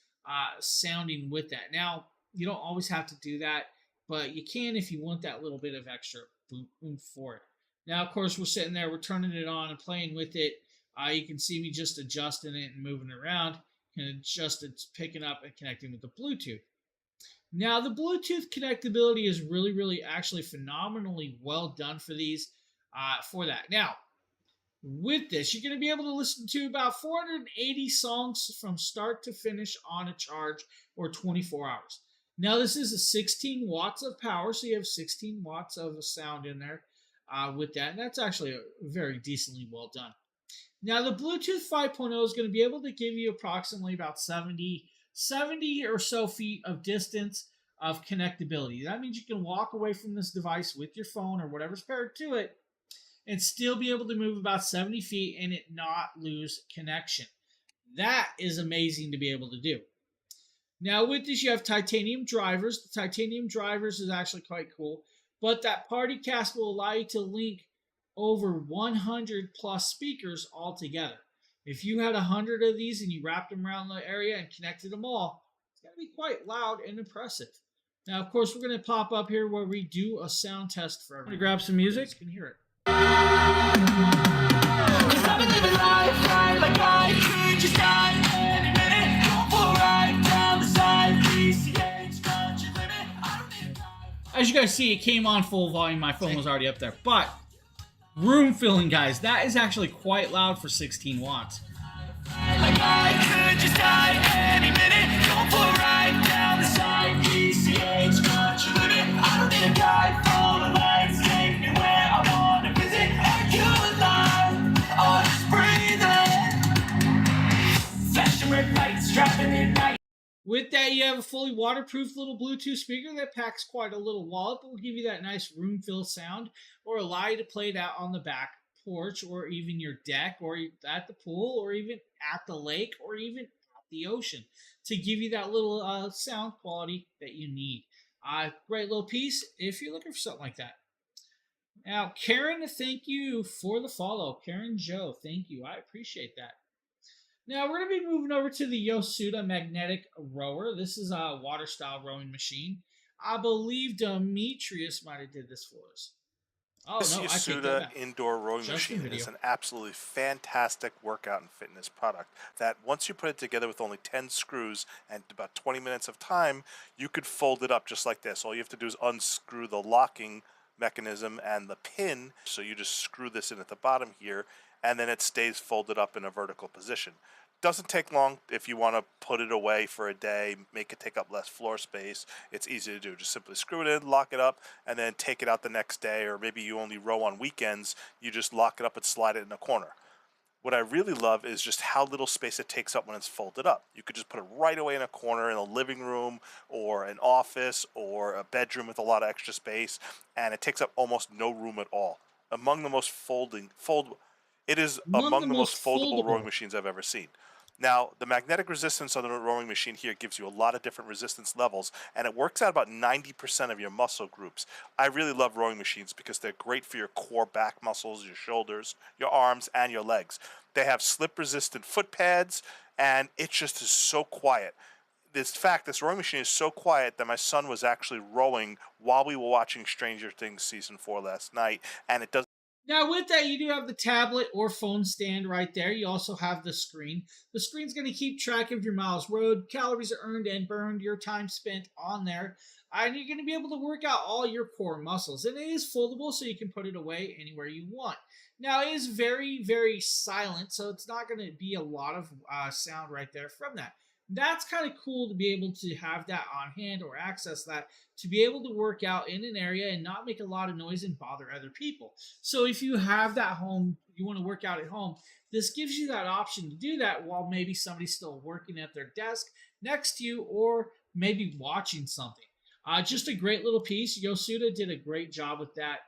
Speaker 1: sounding with that. Now, you don't always have to do that, but you can if you want that little bit of extra boom for it. Now, of course, we're sitting there, we're turning it on and playing with it. You can see me just adjusting it and moving it around. You can adjust it, picking up and connecting with the Bluetooth.
Speaker 3: Now, the Bluetooth connectability is really actually phenomenally well done for these, for that. Now, with this, you're going to be able to listen to about 480 songs from start to finish on a charge or 24 hours. Now, this is a 16 watts of power, so you have 16 watts of sound in there with that, and that's actually very decently well done. Now, the Bluetooth 5.0 is going to be able to give you approximately about 70 or so feet of distance of connectability. That means you can walk away from this device with your phone or whatever's paired to it and still be able to move about 70 feet and it not lose connection. That is amazing to be able to do. Now, with this, you have titanium drivers. The titanium drivers is actually quite cool, but that PartyCast will allow you to link over 100 plus speakers all together. If you had 100 of these and you wrapped them around the area and connected them all, it's going to be quite loud and impressive. Now, of course, we're going to pop up here where we do a sound test for everyone. I'm going to grab some music. You can hear it. As you guys see, it came on full volume. My phone was already up there. But room filling, guys, that is actually quite loud for 16 watts. With that, you have a fully waterproof little Bluetooth speaker that packs quite a little wallop. It will give you that nice room fill sound or allow you to play it out on the back porch or even your deck or at the pool or even at the lake or even at the ocean to give you that little sound quality that you need. Great little piece if you're looking for something like that. Now, Karen, thank you for the follow. Karen Joe, thank you. I appreciate that. Now, we're going to be moving over to the Yosuda Magnetic Rower. This is a water-style rowing machine. I believe Demetrius might have did this for us. Oh,
Speaker 8: This
Speaker 3: no, I take that
Speaker 8: Yasuda
Speaker 3: back.
Speaker 8: indoor rowing
Speaker 3: Just
Speaker 8: machine
Speaker 3: the
Speaker 8: is
Speaker 3: video.
Speaker 8: an absolutely fantastic workout and fitness product that once you put it together with only 10 screws and about 20 minutes of time, you could fold it up just like this. All you have to do is unscrew the locking mechanism and the pin. So you just screw this in at the bottom here, and then it stays folded up in a vertical position. Doesn't take long if you want to put it away for a day, make it take up less floor space. It's easy to do. Just simply screw it in, lock it up, and then take it out the next day, or maybe you only row on weekends. You just lock it up and slide it in a corner. What I really love is just how little space it takes up when it's folded up. You could just put it right away in a corner in a living room or an office or a bedroom with a lot of extra space, and it takes up almost no room at all. Among the most it is among the most foldable rowing machines I've ever seen. Now, the magnetic resistance on the rowing machine here gives you a lot of different resistance levels, and it works out about 90% of your muscle groups. I really love rowing machines because they're great for your core back muscles, your shoulders, your arms, and your legs. They have slip-resistant foot pads, and it just is so quiet. This rowing machine is so quiet that my son was actually rowing while we were watching Stranger Things Season 4 last night, and it does.
Speaker 3: Now, with that, you do have the tablet or phone stand right there. You also have the screen. The screen's going to keep track of your miles rowed, calories earned and burned, your time spent on there. And you're going to be able to work out all your core muscles. And it is foldable, so you can put it away anywhere you want. Now, it is very silent, so it's not going to be a lot of sound right there from that. That's kind of cool to be able to have that on hand or access that to be able to work out in an area and not make a lot of noise and bother other people. So if you have that home, you want to work out at home, this gives you that option to do that while maybe somebody's still working at their desk next to you or maybe watching something. Just a great little piece. Yosuda did a great job with that.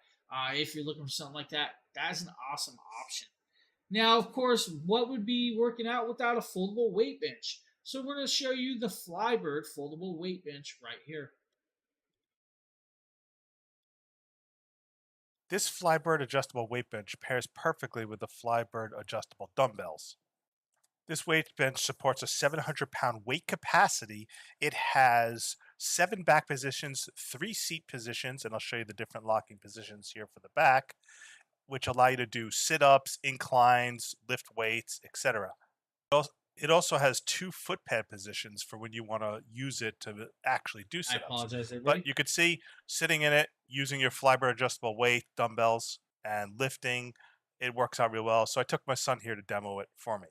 Speaker 3: If you're looking for something like that, that's an awesome option. Now, of course, what would be working out without a foldable weight bench? So we're going to show you the Flybird foldable weight bench right here.
Speaker 8: This Flybird adjustable weight bench pairs perfectly with the Flybird adjustable dumbbells. This weight bench supports a 700-pound weight capacity. It has 7 back positions, 3 seat positions, and I'll show you the different locking positions here for the back, which allow you to do sit-ups, inclines, lift weights, etc. It also has 2 foot pad positions for when you want to use it to actually do
Speaker 3: I
Speaker 8: sit-ups.
Speaker 3: apologize, everybody.
Speaker 8: But you could see sitting in it, using your Flyber adjustable weight, dumbbells, and lifting, it works out real well. So I took my son here to demo it for me.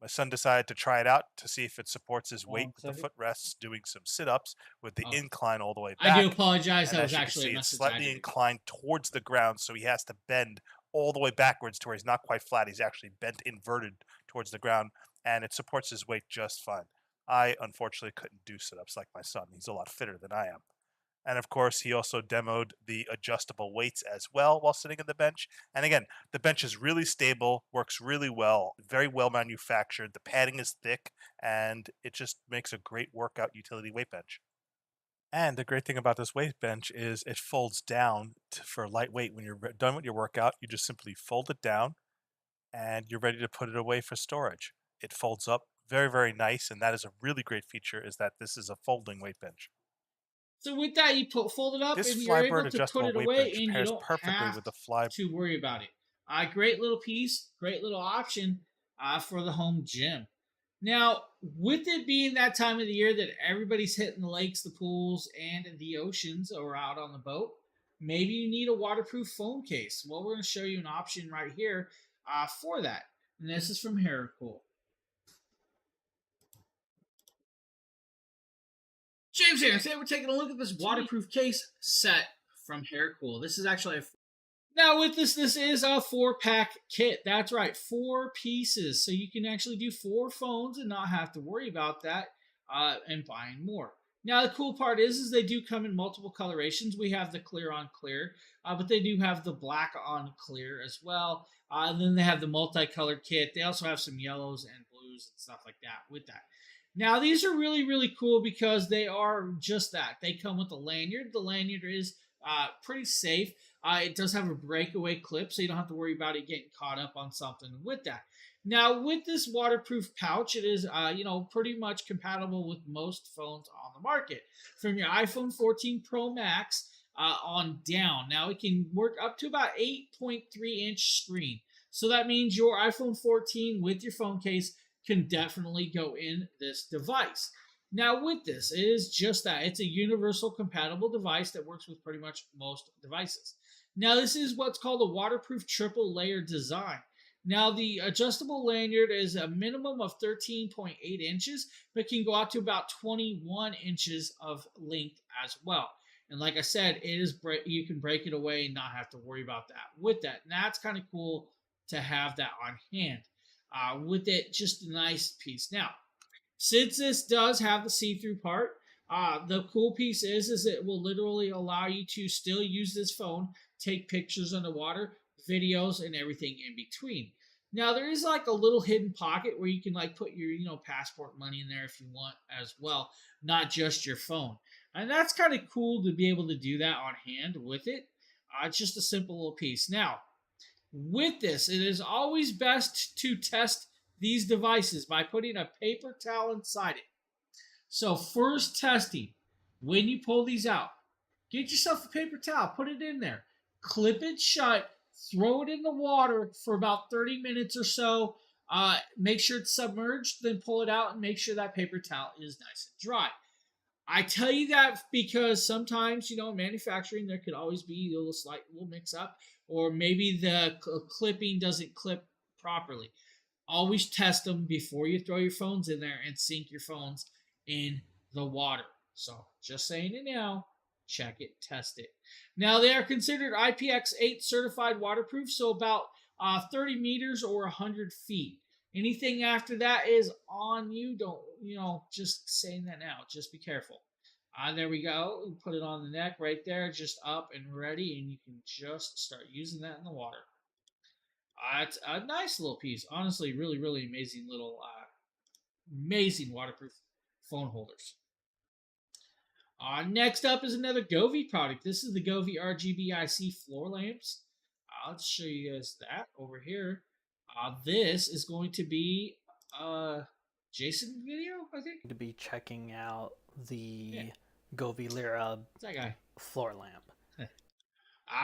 Speaker 8: My son decided to try it out to see if it supports his weight with the footrests, doing some sit-ups with the incline all the way back.
Speaker 3: I do apologize.
Speaker 8: And
Speaker 3: That
Speaker 8: as
Speaker 3: was
Speaker 8: you can
Speaker 3: actually
Speaker 8: see,
Speaker 3: a
Speaker 8: it's
Speaker 3: message.
Speaker 8: slightly inclined towards the ground, so he has to bend all the way backwards to where he's not quite flat. He's actually bent inverted towards the ground, and it supports his weight just fine. I unfortunately couldn't do sit-ups like my son. He's a lot fitter than I am. And of course, he also demoed the adjustable weights as well while sitting on the bench. And again, the bench is really stable, works really well, very well manufactured. The padding is thick, and it just makes a great workout utility weight bench. And the great thing about this weight bench is it folds down for lightweight. When you're done with your workout, you just simply fold it down, and you're ready to put it away for storage. It folds up very, very nice, and that is a really great feature, is that this is a folding weight bench.
Speaker 3: So with that, you fold it up
Speaker 8: This
Speaker 3: and you're able
Speaker 8: Flybird
Speaker 3: to put
Speaker 8: adjustable
Speaker 3: it
Speaker 8: weight
Speaker 3: away,
Speaker 8: bench
Speaker 3: and you
Speaker 8: pairs
Speaker 3: don't
Speaker 8: perfectly
Speaker 3: have
Speaker 8: with the Fly.
Speaker 3: to worry about it. Great little piece, great little option for the home gym. Now, with it being that time of the year that everybody's hitting the lakes, the pools, and the oceans, or out on the boat, maybe you need a waterproof phone case. Well, we're going to show you an option right here for that. And this is from Heracool. James here. Today we're taking a look at this waterproof case set from Heracool. This is actually now with this is a 4-pack kit. That's right, 4 pieces. So you can actually do 4 phones and not have to worry about that and buying more. Now the cool part is they do come in multiple colorations. We have the clear on clear, but they do have the black on clear as well. And then they have the multicolored kit. They also have some yellows and blues and stuff like that with that. Now, these are really, really cool because they are just that. They come with a lanyard. The lanyard is pretty safe. It does have a breakaway clip, so you don't have to worry about it getting caught up on something with that. Now, with this waterproof pouch, it is, pretty much compatible with most phones on the market. From your iPhone 14 Pro Max on down. Now, it can work up to about 8.3-inch screen. So that means your iPhone 14 with your phone case can definitely go in this device. Now with this, it is just that. It's a universal compatible device that works with pretty much most devices. Now this is what's called a waterproof triple layer design. Now the adjustable lanyard is a minimum of 13.8 inches, but can go out to about 21 inches of length as well. And like I said, it is you can break it away and not have to worry about that with that. And that's kind of cool to have that on hand. With it, just a nice piece. Now, since this does have the see-through part, the cool piece is it will literally allow you to still use this phone, take pictures underwater, videos, and everything in between. Now, there is like a little hidden pocket where you can like put your, passport money in there if you want as well, not just your phone. And that's kind of cool to be able to do that on hand with it. It's just a simple little piece. Now, with this, it is always best to test these devices by putting a paper towel inside it. So first testing, when you pull these out, get yourself a paper towel, put it in there, clip it shut, throw it in the water for about 30 minutes or so. Make sure it's submerged, then pull it out and make sure that paper towel is nice and dry. I tell you that because sometimes, in manufacturing, there could always be a little mix up, or maybe the clipping doesn't clip properly. Always test them before you throw your phones in there and sink your phones in the water. So just saying it now, check it, test it. Now they are considered IPX8 certified waterproof, so about 30 meters or 100 feet. Anything after that is on you. Don't, just saying that now. Just be careful. There we go. Put it on the neck right there, just up and ready, and you can just start using that in the water. It's a nice little piece. Honestly, really, really amazing little, amazing waterproof phone holders. Next up is another Govee product. This is the Govee RGB IC floor lamps. Let's show you guys that over here. This is going to be Jason video, I think.
Speaker 9: To be checking out the Govee Lyra
Speaker 3: that guy
Speaker 9: floor lamp.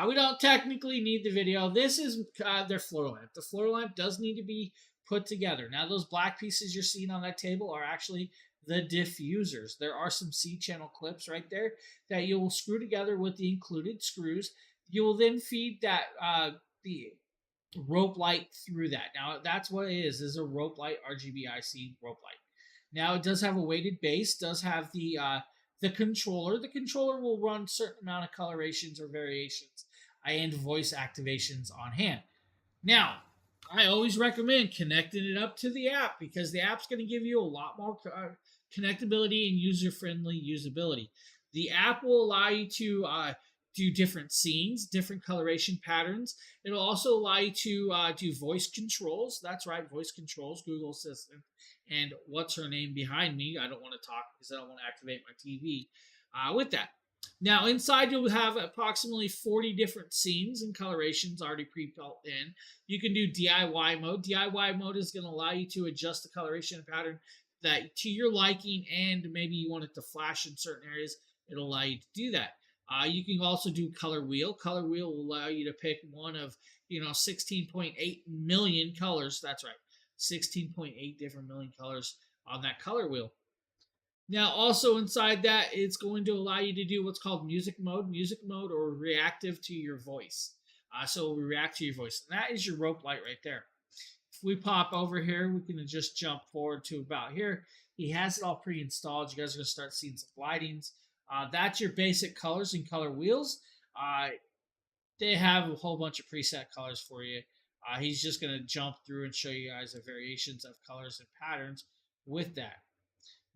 Speaker 3: We don't technically need the video. This is their floor lamp. The floor lamp does need to be put together. Now, those black pieces you're seeing on that table are actually the diffusers. There are some C-channel clips right there that you will screw together with the included screws. You will then feed that the rope light through that. Now, that's what it is a rope light, RGB IC rope light. Now, it does have a weighted base, does have the controller. The controller will run a certain amount of colorations or variations and voice activations on hand. Now, I always recommend connecting it up to the app because the app's going to give you a lot more connectability and user-friendly usability. The app will allow you to do different scenes, different coloration patterns. It'll also allow you to do voice controls. That's right, voice controls, Google Assistant. And what's her name behind me? I don't want to talk because I don't want to activate my TV with that. Now, inside you'll have approximately 40 different scenes and colorations already pre-built in. You can do DIY mode. DIY mode is going to allow you to adjust the coloration pattern that to your liking, and maybe you want it to flash in certain areas. It'll allow you to do that. You can also do color wheel. Color wheel will allow you to pick one of 16.8 million colors. That's right, 16.8 different million colors on that color wheel. Now, also inside that, it's going to allow you to do what's called music mode, or reactive to your voice. So it will react to your voice. And that is your rope light right there. If we pop over here, we can just jump forward to about here. He has it all pre-installed. You guys are going to start seeing some lightings. That's your basic colors and color wheels. They have a whole bunch of preset colors for you. He's just going to jump through and show you guys the variations of colors and patterns with that.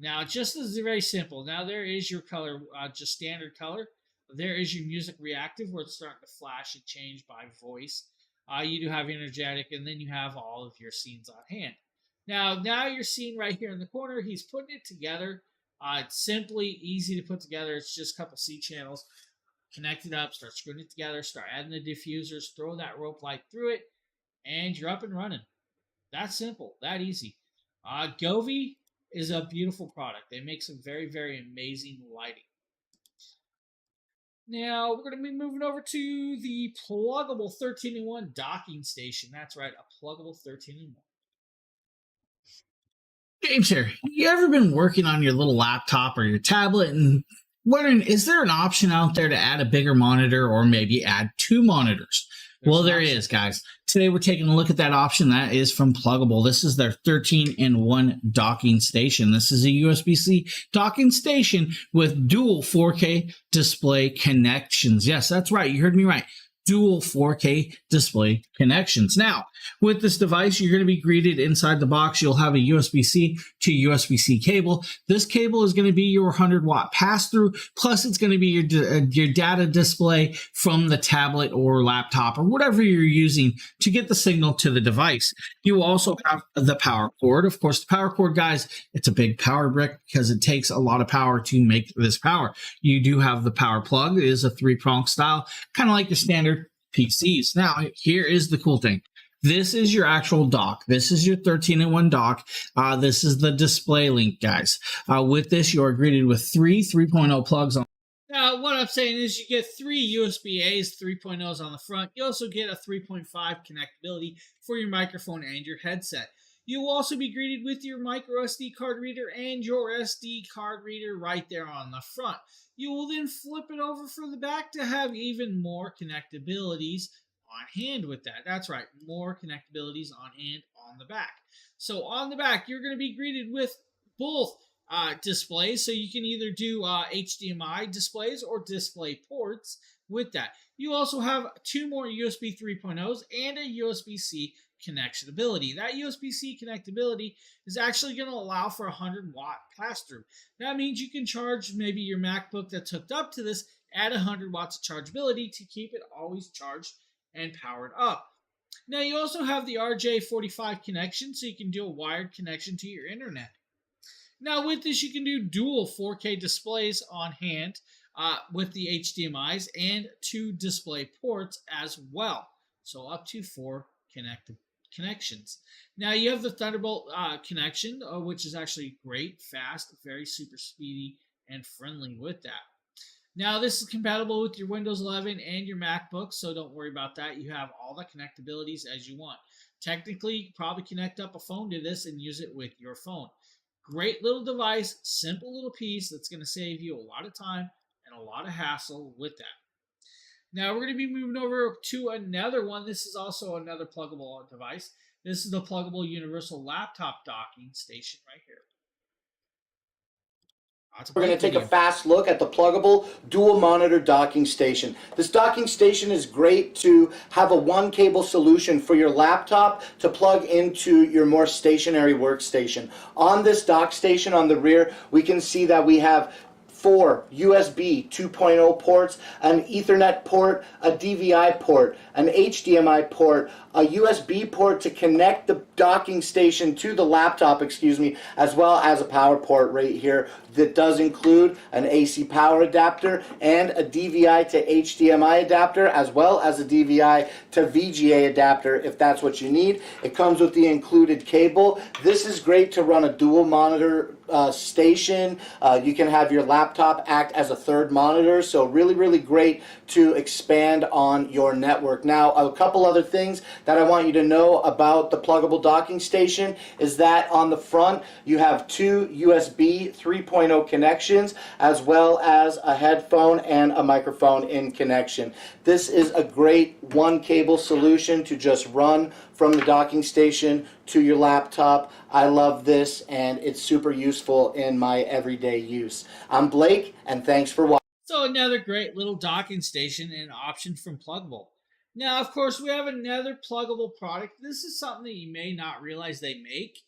Speaker 3: Now, just as very simple. Now, there is your color, just standard color. There is your music reactive, where it's starting to flash and change by voice. You do have energetic, and then you have all of your scenes on hand. Now you're seeing right here in the corner, he's putting it together. It's simply easy to put together. It's just a couple C channels. Connect it up, start screwing it together, start adding the diffusers, throw that rope light through it, and you're up and running. That simple, that easy. Govee is a beautiful product. They make some very, very amazing lighting. Now, we're going to be moving over to the pluggable 13-in-1 docking station. That's right, a pluggable 13-in-1.
Speaker 1: James here. You ever been working on your little laptop or your tablet and wondering, is there an option out there to add a bigger monitor or maybe add 2 monitors? Well, there is, guys. Today we're taking a look at that option. That is from Pluggable. This is their 13-in-1 docking station. This is a USB-C docking station with dual 4K display connections. Yes, that's right. You heard me right. Dual 4K display connections. Now, with this device, you're going to be greeted inside the box. You'll have a USB-C to USB-C cable. This cable is going to be your 100-watt pass-through, plus it's going to be your data display from the tablet or laptop or whatever you're using to get the signal to the device. You will also have the power cord. Of course, the power cord, guys, it's a big power brick because it takes a lot of power to make this power. You do have the power plug. It is a 3-prong style, kind of like your standard PCs. Now, here is the cool thing. This is your actual dock. This is your 13-in-1 dock. This is the display link, guys. With this, you are greeted with 3 3.0 plugs on.
Speaker 3: Now, what I'm saying is you get 3 USB-A's 3.0s on the front. You also get a 3.5 connectability for your microphone and your headset. You will also be greeted with your micro SD card reader and your SD card reader right there on the front. You will then flip it over for the back to have even more connectabilities on hand with that. That's right, more connectabilities on hand on the back. So on the back, you're going to be greeted with both displays, so you can either do HDMI displays or display ports with that. You also have 2 more USB 3.0s and a USB-C connectionability. That USB-C connectability is actually going to allow for 100-watt pass-through. That means you can charge maybe your MacBook that's hooked up to this at 100 watts of chargeability to keep it always charged and powered up. Now, you also have the RJ45 connection, so you can do a wired connection to your internet. Now, with this, you can do dual 4K displays on hand with the HDMIs and 2 display ports as well. So up to 4 connections. Now, you have the Thunderbolt connection, which is actually great, fast, very super speedy, and friendly with that. Now, this is compatible with your Windows 11 and your MacBook, so don't worry about that. You have all the connectabilities as you want. Technically, you could probably connect up a phone to this and use it with your phone. Great little device, simple little piece that's going to save you a lot of time and a lot of hassle with that. Now, we're going to be moving over to another one. This is also another pluggable device. This is the pluggable universal laptop docking station right here.
Speaker 6: We're going to take a fast look at the pluggable dual monitor docking station. This docking station is great to have a one cable solution for your laptop to plug into your more stationary workstation. On this dock station on the rear, we can see that we have 4 USB 2.0 ports, an Ethernet port, a DVI port, an HDMI port, a USB port to connect the docking station to the laptop, as well as a power port right here that does include an AC power adapter and a DVI to HDMI adapter, as well as a DVI to VGA adapter if that's what you need. It comes with the included cable. This is great to run a dual monitor station. You can have your laptop act as a third monitor, so really, really great to expand on your network. Now, a couple other things that I want you to know about the pluggable docking station is that on the front you have 2 USB 3.0 connections, as well as a headphone and a microphone in connection. This is a great one cable solution to just run from the docking station to your laptop. I love this, and it's super useful in my everyday use. I'm Blake, and thanks for watching.
Speaker 3: So another great little docking station and option from Pluggable. Now, of course, we have another pluggable product. This is something that you may not realize they make,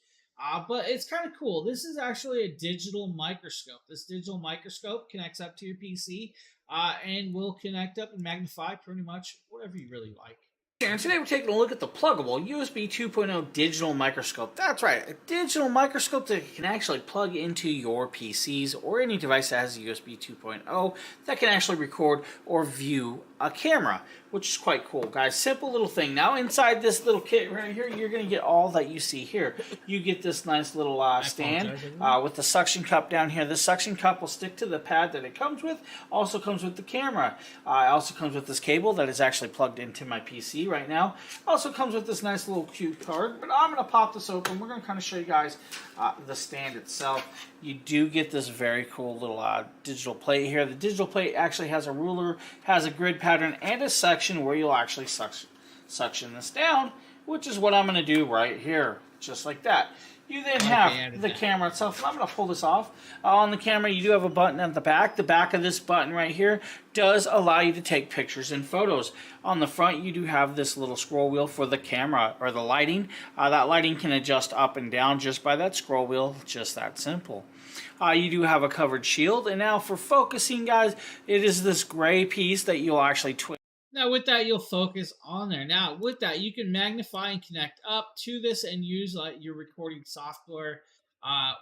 Speaker 3: but it's kind of cool. This is actually a digital microscope. This digital microscope connects up to your PC and will connect up and magnify pretty much whatever you really like.
Speaker 1: And today we're taking a look at the pluggable USB 2.0 digital microscope. That's right, a digital microscope that can actually plug into your PCs or any device that has a USB 2.0 that can actually record or view a camera, which is quite cool, guys. Simple little thing. Now, inside this little kit right here, you're going to get all that you see here. You get this nice little stand with the suction cup down here. This suction cup will stick to the pad that it comes with. Also comes with the camera. It also comes with this cable that is actually plugged into my PC right now. Also comes with this nice little cute card. But I'm going to pop this open. We're going to kind of show you guys the stand itself. You do get this very cool little digital plate here. The digital plate actually has a ruler, has a grid pattern, and a section where you'll actually suction this down, which is what I'm going to do right here, just like that. You then have the camera itself. I'm going to pull this off. On the camera, you do have a button at the back. The back of this button right here does allow you to take pictures and photos. On the front, you do have this little scroll wheel for the camera or the lighting. That lighting can adjust up and down just by that scroll wheel, just that simple. You do have a covered shield. And now for focusing, guys, it is this gray piece that you'll actually twist.
Speaker 3: Now, with that, you'll focus on there. Now, with that, you can magnify and connect up to this and use your recording software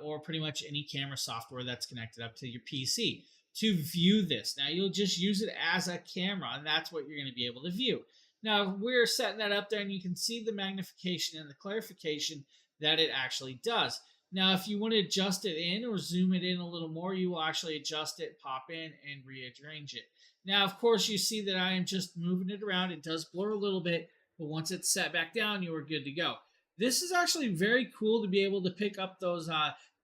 Speaker 3: or pretty much any camera software that's connected up to your PC to view this. Now, you'll just use it as a camera, and that's what you're going to be able to view. Now, we're setting that up there, and you can see the magnification and the clarification that it actually does. Now, if you want to adjust it in or zoom it in a little more, you will actually adjust it, pop in, and rearrange it. Now, of course, you see that I am just moving it around. It does blur a little bit, but once it's set back down, you are good to go. This is actually very cool to be able to pick up those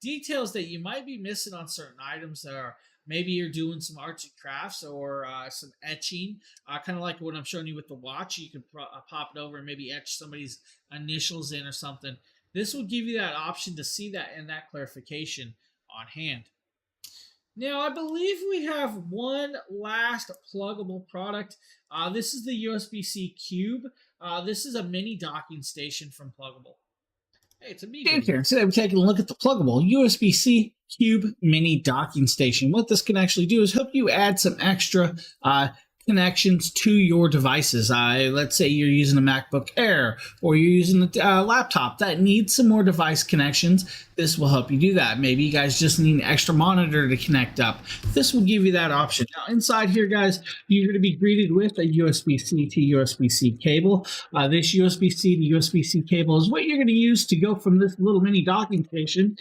Speaker 3: details that you might be missing on certain items that are, maybe you're doing some arts and crafts or some etching, kind of like what I'm showing you with the watch. You can pop it over and maybe etch somebody's initials in or something. This will give you that option to see that and that clarification on hand. Now, I believe we have one last pluggable product. This is the USB-C Cube. This is a mini docking station from Pluggable. Hey, it's a me here. Today we're taking a look at the Pluggable USB-C Cube mini docking station. What this can actually do is help you add some extra connections to your devices. Let's say you're using a MacBook Air or you're using a laptop that needs some more device connections. This will help you do that. Maybe you guys just need an extra monitor to connect up. This will give you that option. Now, inside here, guys, you're going to be greeted with a USB-C to USB-C cable. This USB-C to USB-C cable is what you're going to use to go from this little mini docking station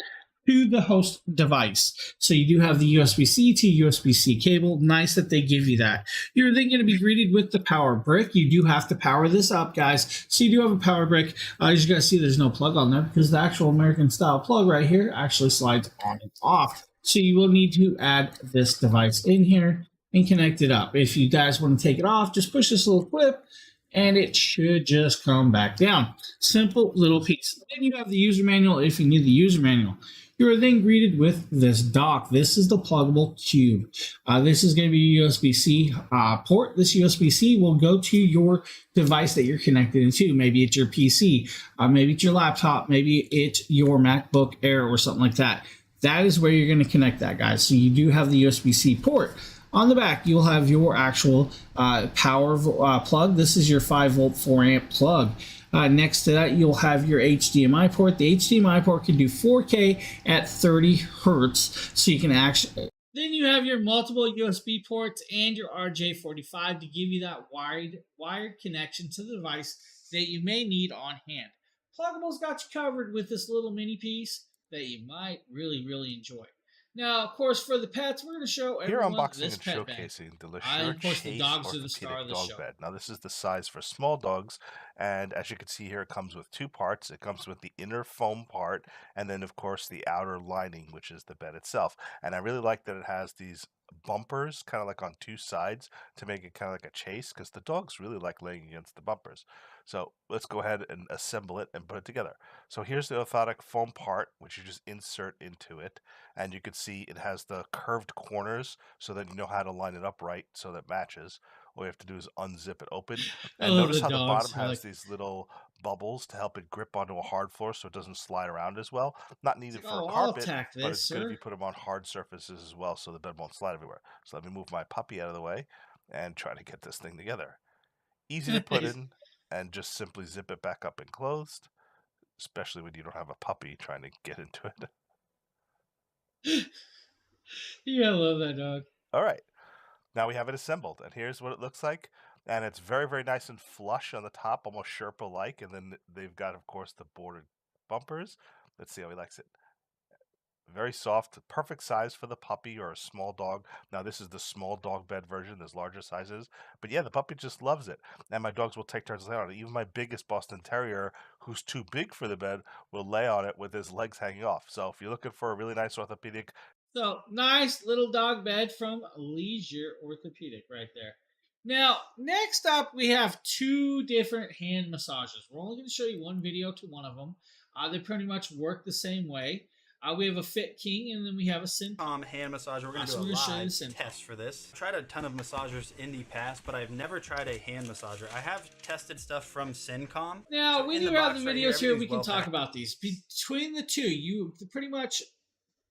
Speaker 1: to the host device. So you do have the USB-C to USB-C cable. Nice that they give you that. You're then going to be greeted with the power brick. You do have to power this up, guys. So you do have a power brick. As you guys see, there's no plug on there because the actual American style plug right here actually slides on and off. So you will need to add this device in here and connect it up. If you guys want to take it off, just push this little clip and it should just come back down. Simple little piece. Then you have the user manual if you need the user manual. You are then greeted with this dock. This is the pluggable cube. This is going to be a USB-C port. This USB-C will go to your device that you're connected into. Maybe it's your PC, maybe it's your laptop, maybe it's your MacBook Air or something like that. That is where you're going to connect that, guys. So you do have the USB-C port. On the back, you'll have your actual power plug. This is your 5-volt, 4-amp plug. Next to that, you'll have your HDMI port. The HDMI port can do 4K at 30 hertz, so you can actually... Then you have your multiple USB ports and your RJ45 to give you that wired connection to the device that you may need on hand. Pluggables got you covered with this little mini piece that you might really, really enjoy. Now, of course, for the pets, we're going to show
Speaker 8: Here
Speaker 1: everyone
Speaker 8: unboxing
Speaker 1: this
Speaker 8: and
Speaker 1: pet bed.
Speaker 8: showcasing the
Speaker 1: Of course, the
Speaker 8: Chase
Speaker 1: dogs are the star
Speaker 8: orthopedic
Speaker 1: of the
Speaker 8: dog
Speaker 1: show.
Speaker 8: bed. Now, this is the size for small dogs, and as you can see here, it comes with two parts. It comes with the inner foam part, and then, of course, the outer lining, which is the bed itself. And I really like that it has these bumpers, kind of like on two sides, to make it kind of like a chase, because the dogs really like laying against the bumpers. So let's go ahead and assemble it and put it together. So here's the orthotic foam part, which you just insert into it. And you can see it has the curved corners so that you know how to line it up right so that it matches. All you have to do is unzip it open. And notice how the bottom has these little bubbles to help it grip onto a hard floor so it doesn't slide around as well. Not needed for a carpet, but it's good if you put them on hard surfaces as well so the bed won't slide everywhere. So let me move my puppy out of the way and try to get this thing together. Easy to put in, and just simply zip it back up and closed, especially when you don't have a puppy trying to get into it.
Speaker 1: Yeah, I love that dog.
Speaker 8: All right, now we have it assembled, and here's what it looks like. And it's very, very nice and flush on the top, almost Sherpa-like. And then they've got, of course, the bordered bumpers. Let's see how he likes it. Very soft, perfect size for the puppy or a small dog. Now, this is the small dog bed version. There's larger sizes. But yeah, the puppy just loves it. And my dogs will take turns laying on it. Even my biggest Boston Terrier, who's too big for the bed, will lay on it with his legs hanging off. So if you're looking for a really nice orthopedic...
Speaker 1: So, nice little dog bed from Leisure Orthopedic right there. Now, next up, we have two different hand massages. We're only going to show you one video to one of them. They pretty much work the same way. We have a Fit King, and then we have a SynCom
Speaker 5: hand massager. We're going to do a live test for this. I've tried a ton of massagers in the past, but I've never tried a hand massager. I have tested stuff from SynCom.
Speaker 1: Now, we do have the videos here. We can talk about these. Between the two, you pretty much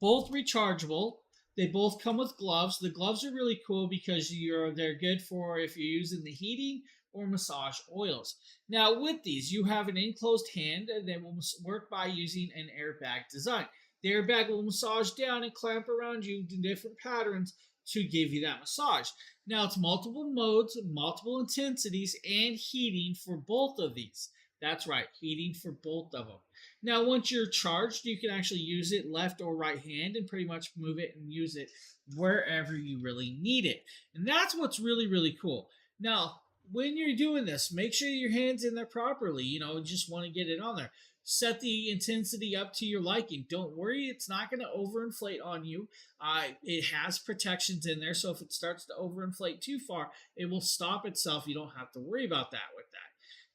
Speaker 1: both rechargeable. They both come with gloves. The gloves are really cool because they're good for if you're using the heating or massage oils. Now, with these, you have an enclosed hand, and they will work by using an airbag design. The airbag will massage down and clamp around you in different patterns to give you that massage. Now, it's multiple modes, multiple intensities, and heating for both of these. That's right, heating for both of them. Now, once you're charged, you can actually use it left or right hand and pretty much move it and use it wherever you really need it. And that's what's really, really cool. Now, when you're doing this, make sure your hand's in there properly. Just want to get it on there. Set the intensity up to your liking. Don't worry, it's not going to overinflate on you. It has protections in there, so if it starts to overinflate too far, it will stop itself. You don't have to worry about that with that.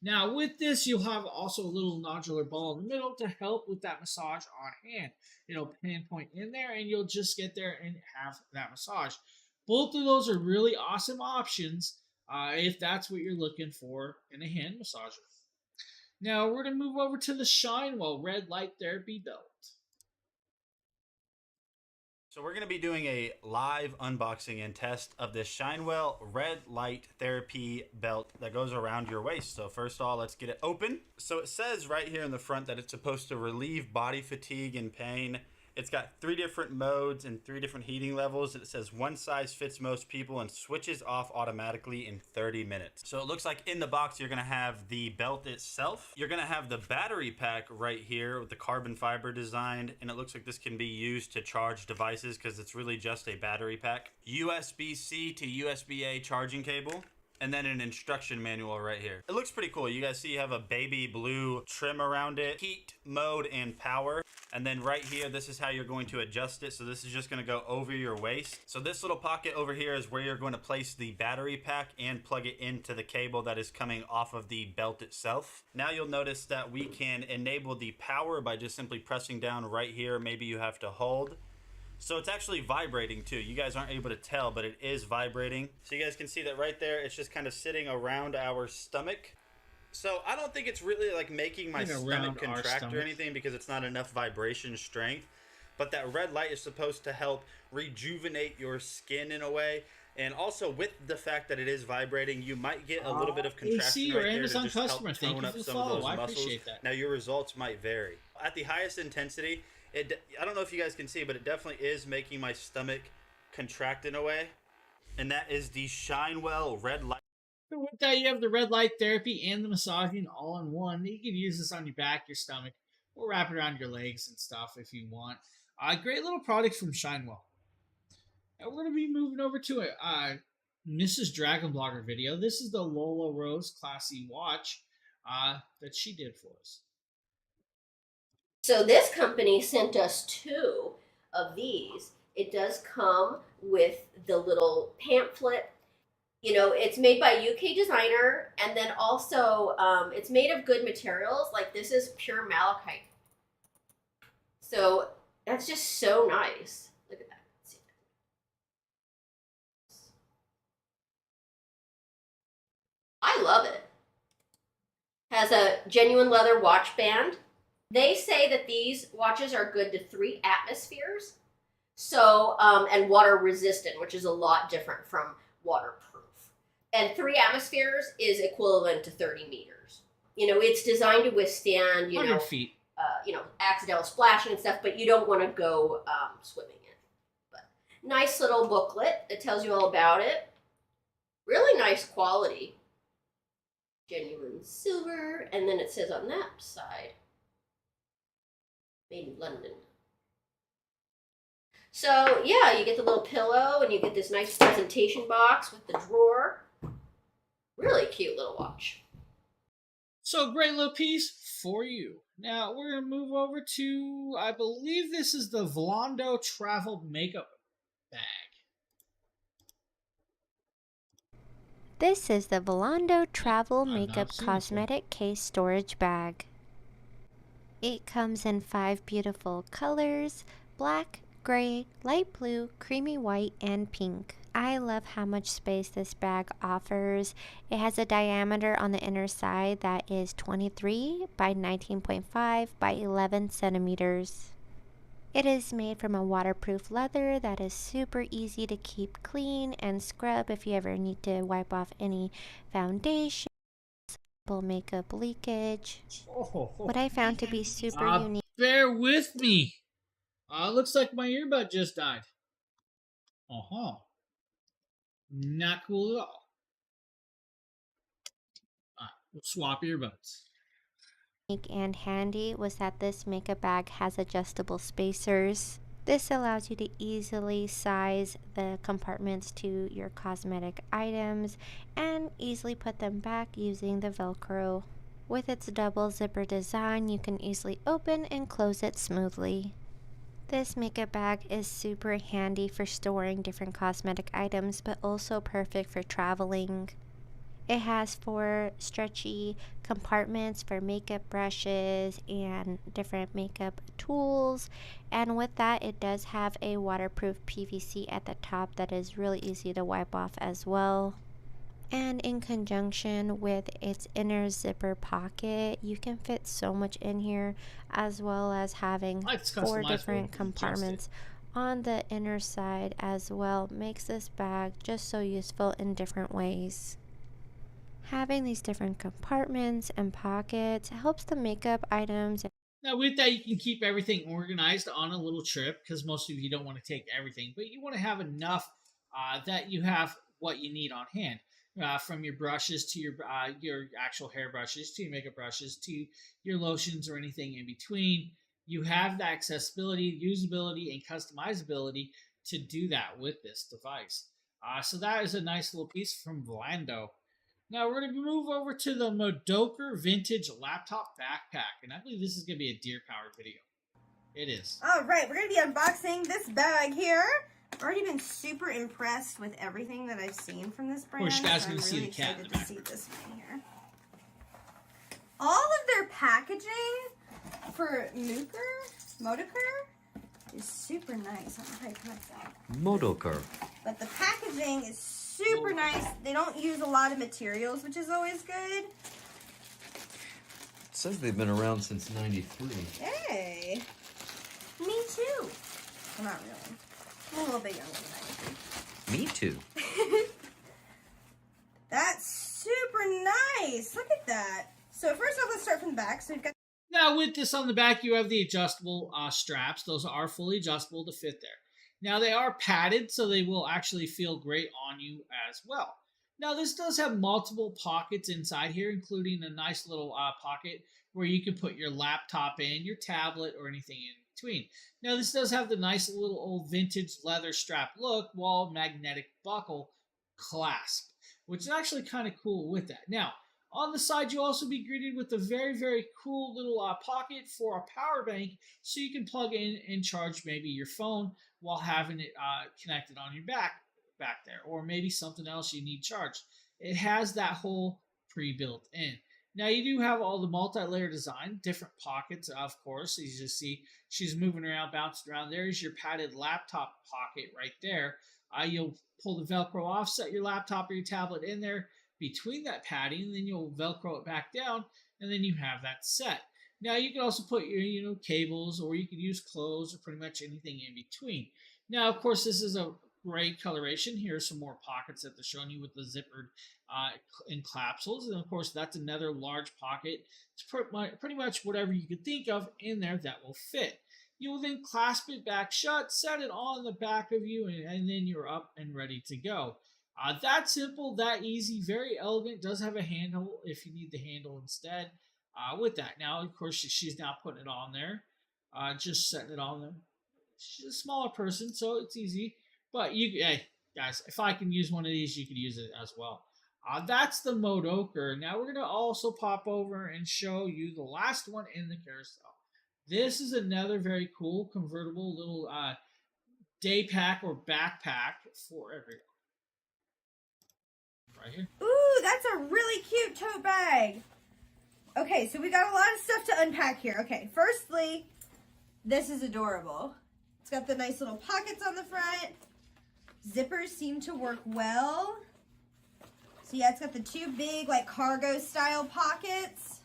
Speaker 1: Now, with this, you'll have also a little nodular ball in the middle to help with that massage on hand. It'll pinpoint in there, and you'll just get there and have that massage. Both of those are really awesome options if that's what you're looking for in a hand massager. Now, we're going to move over to the Shinewell Red Light Therapy Belt.
Speaker 5: So we're going to be doing a live unboxing and test of this Shinewell Red Light Therapy Belt that goes around your waist. So first of all, let's get it open. So it says right here in the front that it's supposed to relieve body fatigue and pain It's got 3 different modes and 3 different heating levels. It says one size fits most people and switches off automatically in 30 minutes. So it looks like in the box you're going to have the belt itself. You're going to have the battery pack right here with the carbon fiber designed, and it looks like this can be used to charge devices because it's really just a battery pack. USB-C to USB-A charging cable. And then an instruction manual right here. It looks pretty cool. You guys see you have a baby blue trim around it, heat, mode, and power. And then right here, this is how you're going to adjust it. So this is just going to go over your waist. So this little pocket over here is where you're going to place the battery pack and plug it into the cable that is coming off of the belt itself. Now you'll notice that we can enable the power by just simply pressing down right here. Maybe you have to hold. So it's actually vibrating too. You guys aren't able to tell, but it is vibrating. So you guys can see that right there. It's just kind of sitting around our stomach. So I don't think it's really like making my stomach contract or anything because it's not enough vibration strength. But that red light is supposed to help rejuvenate your skin in a way. And also with the fact that it is vibrating, you might get a little bit of contraction right there to just help tone up some of those muscles. Now your results might vary. At the highest intensity, I don't know if you guys can see, but it definitely is making my stomach contract in a way. And that is the Shinewell red light.
Speaker 3: So with that, you have the red light therapy and the massaging all in one. You can use this on your back, your stomach, or wrap it around your legs and stuff if you want. Great little product from Shinewell. Now we're going to be moving over to a Mrs. Dragon Blogger video. This is the Lola Rose Classy watch that she did for us.
Speaker 10: So this company sent us 2 of these. It does come with the little pamphlet. You know, it's made by a UK designer, and then also it's made of good materials. Like this is pure malachite. So that's just so nice. Look at that. See that. I love it. Has a genuine leather watch band. They say that these watches are good to 3 atmospheres, so and water resistant, which is a lot different from waterproof. And 3 atmospheres is equivalent to 30 meters. You know, it's designed to withstand,
Speaker 3: 100 feet.
Speaker 10: Accidental splashing and stuff, but you don't want to go swimming in. But nice little booklet that tells you all about it. Really nice quality. Genuine silver, and then it says on that side, made in London. So yeah, you get the little pillow and you get this nice presentation box with the drawer. Really cute little watch.
Speaker 3: So great little piece for you. Now we're going to move over to, I believe this is the Volando Travel Makeup Bag.
Speaker 11: This is the Volando Travel Makeup Cosmetic Case Storage Bag. It comes in 5 beautiful colors: black, gray, light blue, creamy white, and pink. I love how much space this bag offers. It has a diameter on the inner side that is 23 by 19.5 by 11 centimeters. It is made from a waterproof leather that is super easy to keep clean and scrub if you ever need to wipe off any foundation, makeup leakage. What I found to be super unique.
Speaker 3: Bear with me. Looks like my earbud just died. Not cool at all. We'll swap earbuds.
Speaker 11: And handy was that this makeup bag has adjustable spacers. This allows you to easily size the compartments to your cosmetic items and easily put them back using the Velcro. With its double zipper design, you can easily open and close it smoothly. This makeup bag is super handy for storing different cosmetic items, but also perfect for traveling. It has 4 stretchy compartments for makeup brushes and different makeup tools, and with that it does have a waterproof PVC at the top that is really easy to wipe off as well. And in conjunction with its inner zipper pocket, you can fit so much in here, as well as having 4 different compartments on the inner side as well. Makes this bag just so useful in different ways. Having these different compartments and pockets helps the makeup items
Speaker 3: Now, with that, you can keep everything organized on a little trip because most of you don't want to take everything, but you want to have enough that you have what you need on hand. From your brushes to your actual hair brushes to your makeup brushes to your lotions or anything in between. You have the accessibility, usability, and customizability to do that with this device. So that is a nice little piece from Vlando. Now we're going to move over to the Modoker Vintage Laptop Backpack, and I believe this is going to be a deer powered video. It is.
Speaker 12: All right, we're going to be unboxing this bag here. I've already been super impressed with everything that I've seen from this brand.
Speaker 3: Of course, you guys
Speaker 12: so
Speaker 3: can
Speaker 12: I'm
Speaker 3: see
Speaker 12: really
Speaker 3: the cat in the
Speaker 12: excited to see this one here. All of their packaging for Modoker is super nice. I don't know how you pronounce that.
Speaker 13: Modoker.
Speaker 12: But the packaging is super nice. They don't use a lot of materials, which is always good.
Speaker 13: It says they've been around since '93.
Speaker 12: Hey, me too. Well, not really. I'm a little bit younger than
Speaker 13: Me too.
Speaker 12: That's super nice. Look at that. So first off, let's start from the back. So we've got.
Speaker 3: Now, with this on the back, you have the adjustable straps. Those are fully adjustable to fit there. Now, they are padded, so they will actually feel great on you as well. Now, this does have multiple pockets inside here, including a nice little pocket where you can put your laptop in, your tablet, or anything in between. Now, this does have the nice little old vintage leather strap look while magnetic buckle clasp, which is actually kind of cool with that. Now, on the side, you'll also be greeted with a very, very cool little pocket for a power bank so you can plug in and charge maybe your phone while having it connected on your back there, or maybe something else you need charged. It has that whole pre-built in. Now, you do have all the multi-layer design, different pockets, of course. As you see, she's moving around, bouncing around. There's your padded laptop pocket right there. You'll pull the Velcro off, set your laptop or your tablet in there between that padding, and then you'll Velcro it back down, and then you have that set. Now, you can also put your cables, or you can use clothes, or pretty much anything in between. Now, of course, this is a great coloration. Here's some more pockets that they're showing you with the zippered encapsules, and of course, that's another large pocket. It's pretty much whatever you could think of in there that will fit. You will then clasp it back shut, set it on the back of you, and then you're up and ready to go. That simple, that easy, very elegant. Does have a handle if you need the handle instead. With that, now of course she's now putting it on there, just setting it on there. She's a smaller person, so it's easy. But hey guys, if I can use one of these, you could use it as well. That's the Modoker. Now we're gonna also pop over and show you the last one in the carousel. This is another very cool convertible little day pack or backpack for everyone. Right here.
Speaker 12: Ooh, that's a really cute tote bag. Okay, so we got a lot of stuff to unpack here. Okay, firstly, this is adorable. It's got the nice little pockets on the front. Zippers seem to work well. So yeah, it's got the two big like cargo style pockets.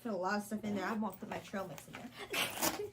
Speaker 12: Put a lot of stuff in there. I won't put my trail mix in there.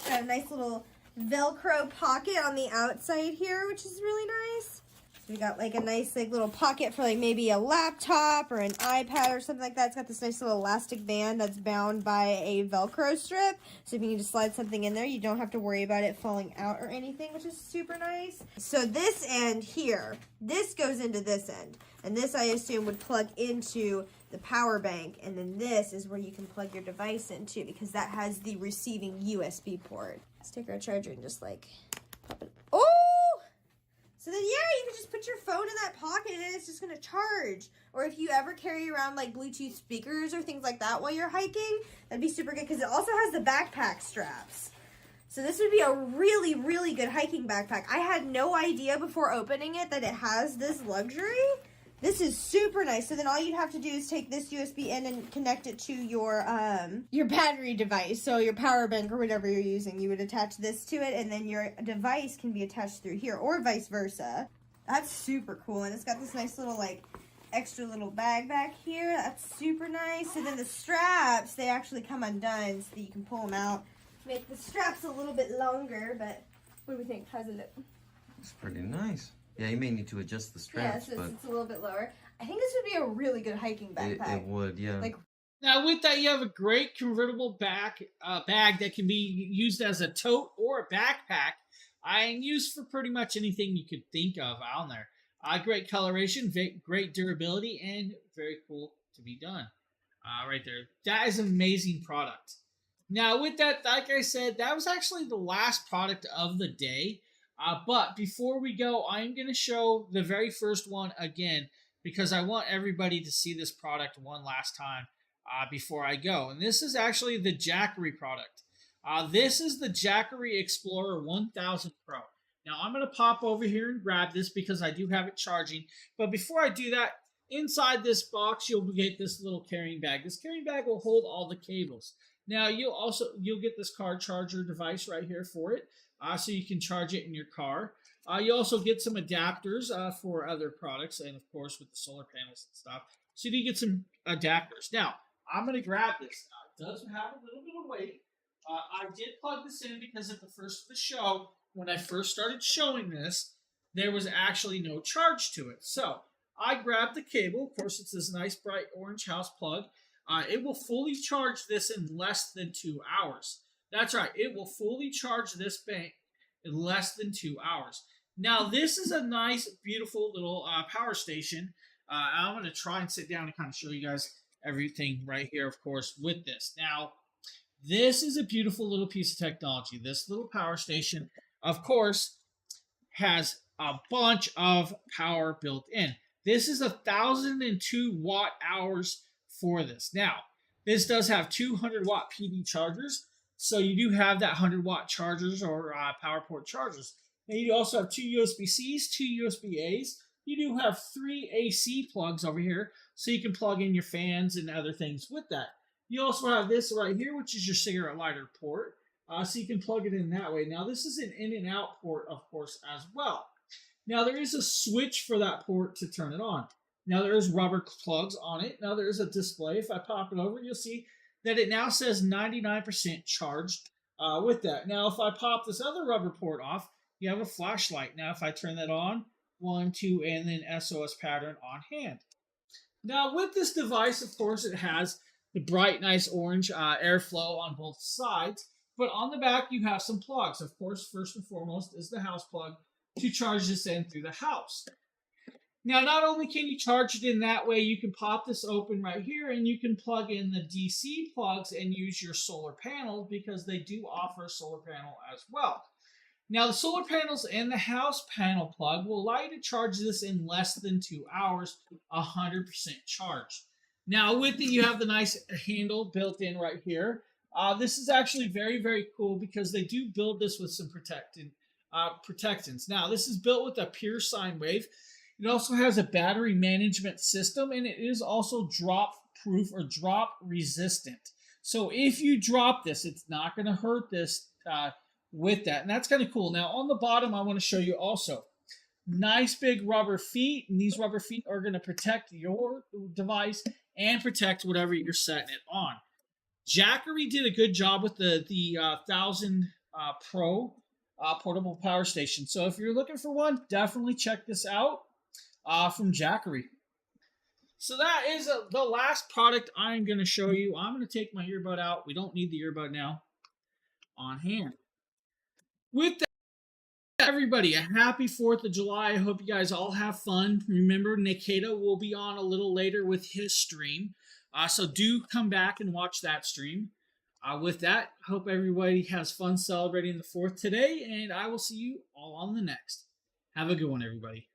Speaker 12: Got a nice little Velcro pocket on the outside here, which is really nice. We got like a nice like little pocket for like maybe a laptop or an iPad or something like that. It's got this nice little elastic band that's bound by a Velcro strip. So if you need to slide something in there, you don't have to worry about it falling out or anything, which is super nice. So this end here, this goes into this end. And this I assume would plug into the power bank. And then this is where you can plug your device into because that has the receiving USB port. Let's take our charger and just like pop it. Oh! So then, yeah, you can just put your phone in that pocket and it's just going to charge. Or if you ever carry around, like, Bluetooth speakers or things like that while you're hiking, that'd be super good because it also has the backpack straps. So this would be a really, really good hiking backpack. I had no idea before opening it that it has this luxury. This is super nice. So then all you'd have to do is take this USB in and connect it to your battery device. So your power bank or whatever you're using, you would attach this to it and then your device can be attached through here or vice versa. That's super cool. And it's got this nice little like extra little bag back here. That's super nice. And then the straps, they actually come undone so that you can pull them out. Make the straps a little bit longer, but what do we think? How's it look?
Speaker 13: It's pretty nice. Yeah, you may need to adjust the straps,
Speaker 12: yeah,
Speaker 13: but
Speaker 12: it's a little bit lower. I think this would be a really good hiking backpack.
Speaker 13: It would, yeah.
Speaker 12: Like
Speaker 3: Now, with that, you have a great convertible bag that can be used as a tote or a backpack, and used for pretty much anything you could think of on there. Great coloration, great durability, and very cool to be done. Right there. That is an amazing product. Now, with that, like I said, that was actually the last product of the day. But before we go, I'm going to show the very first one again because I want everybody to see this product one last time before I go. And this is actually the Jackery product. This is the Jackery Explorer 1000 Pro. Now, I'm going to pop over here and grab this because I do have it charging. But before I do that, inside this box, you'll get this little carrying bag. This carrying bag will hold all the cables. Now, you'll get this car charger device right here for it, so you can charge it in your car. You also get some adapters for other products, and of course with the solar panels and stuff. So you get some adapters. Now, I'm going to grab this. Now, it does have a little bit of weight. I did plug this in because at the first of the show, when I first started showing this, there was actually no charge to it. So I grabbed the cable. Of course, it's this nice bright orange house plug. It will fully charge this in less than 2 hours. That's right. It will fully charge this bank in less than 2 hours. Now, this is a nice, beautiful little power station. I'm going to try and sit down and kind of show you guys everything right here, of course, with this. Now, this is a beautiful little piece of technology. This little power station, of course, has a bunch of power built in. This is 1,002 watt hours for this. Now, this does have 200 watt PD chargers, so you do have that 100 watt chargers or power port chargers. And you also have 2 USB-Cs, 2 USB-As. You do have 3 AC plugs over here, so you can plug in your fans and other things with that. You also have this right here, which is your cigarette lighter port, so you can plug it in that way. Now, this is an in and out port, of course, as well. Now, there is a switch for that port to turn it on. Now, there is rubber plugs on it. Now, there is a display. If I pop it over, you'll see that it now says 99% charged with that. Now, if I pop this other rubber port off, you have a flashlight. Now, if I turn that on, 1, 2, and then SOS pattern on hand. Now, with this device, of course, it has the bright, nice orange airflow on both sides. But on the back, you have some plugs. Of course, first and foremost is the house plug to charge this in through the house. Now, not only can you charge it in that way, you can pop this open right here and you can plug in the DC plugs and use your solar panel because they do offer a solar panel as well. Now, the solar panels and the house panel plug will allow you to charge this in less than 2 hours, 100% charged. Now, with it, you have the nice handle built in right here. This is actually very, very cool because they do build this with some protectants. Now, this is built with a pure sine wave. It also has a battery management system, and it is also drop proof or drop resistant. So if you drop this, it's not going to hurt this with that. And that's kind of cool. Now, on the bottom, I want to show you also nice big rubber feet, and these rubber feet are going to protect your device and protect whatever you're setting it on. Jackery did a good job with the 1000 Pro portable power station. So if you're looking for one, definitely check this out from Jackery. So that is the last product I'm going to show you. I'm going to take my earbud out. We don't need the earbud now on hand. With that, everybody, a happy 4th of July. I hope you guys all have fun. Remember, Nikita will be on a little later with his stream. So do come back and watch that stream. With that, hope everybody has fun celebrating the 4th today, and I will see you all on the next. Have a good one, everybody.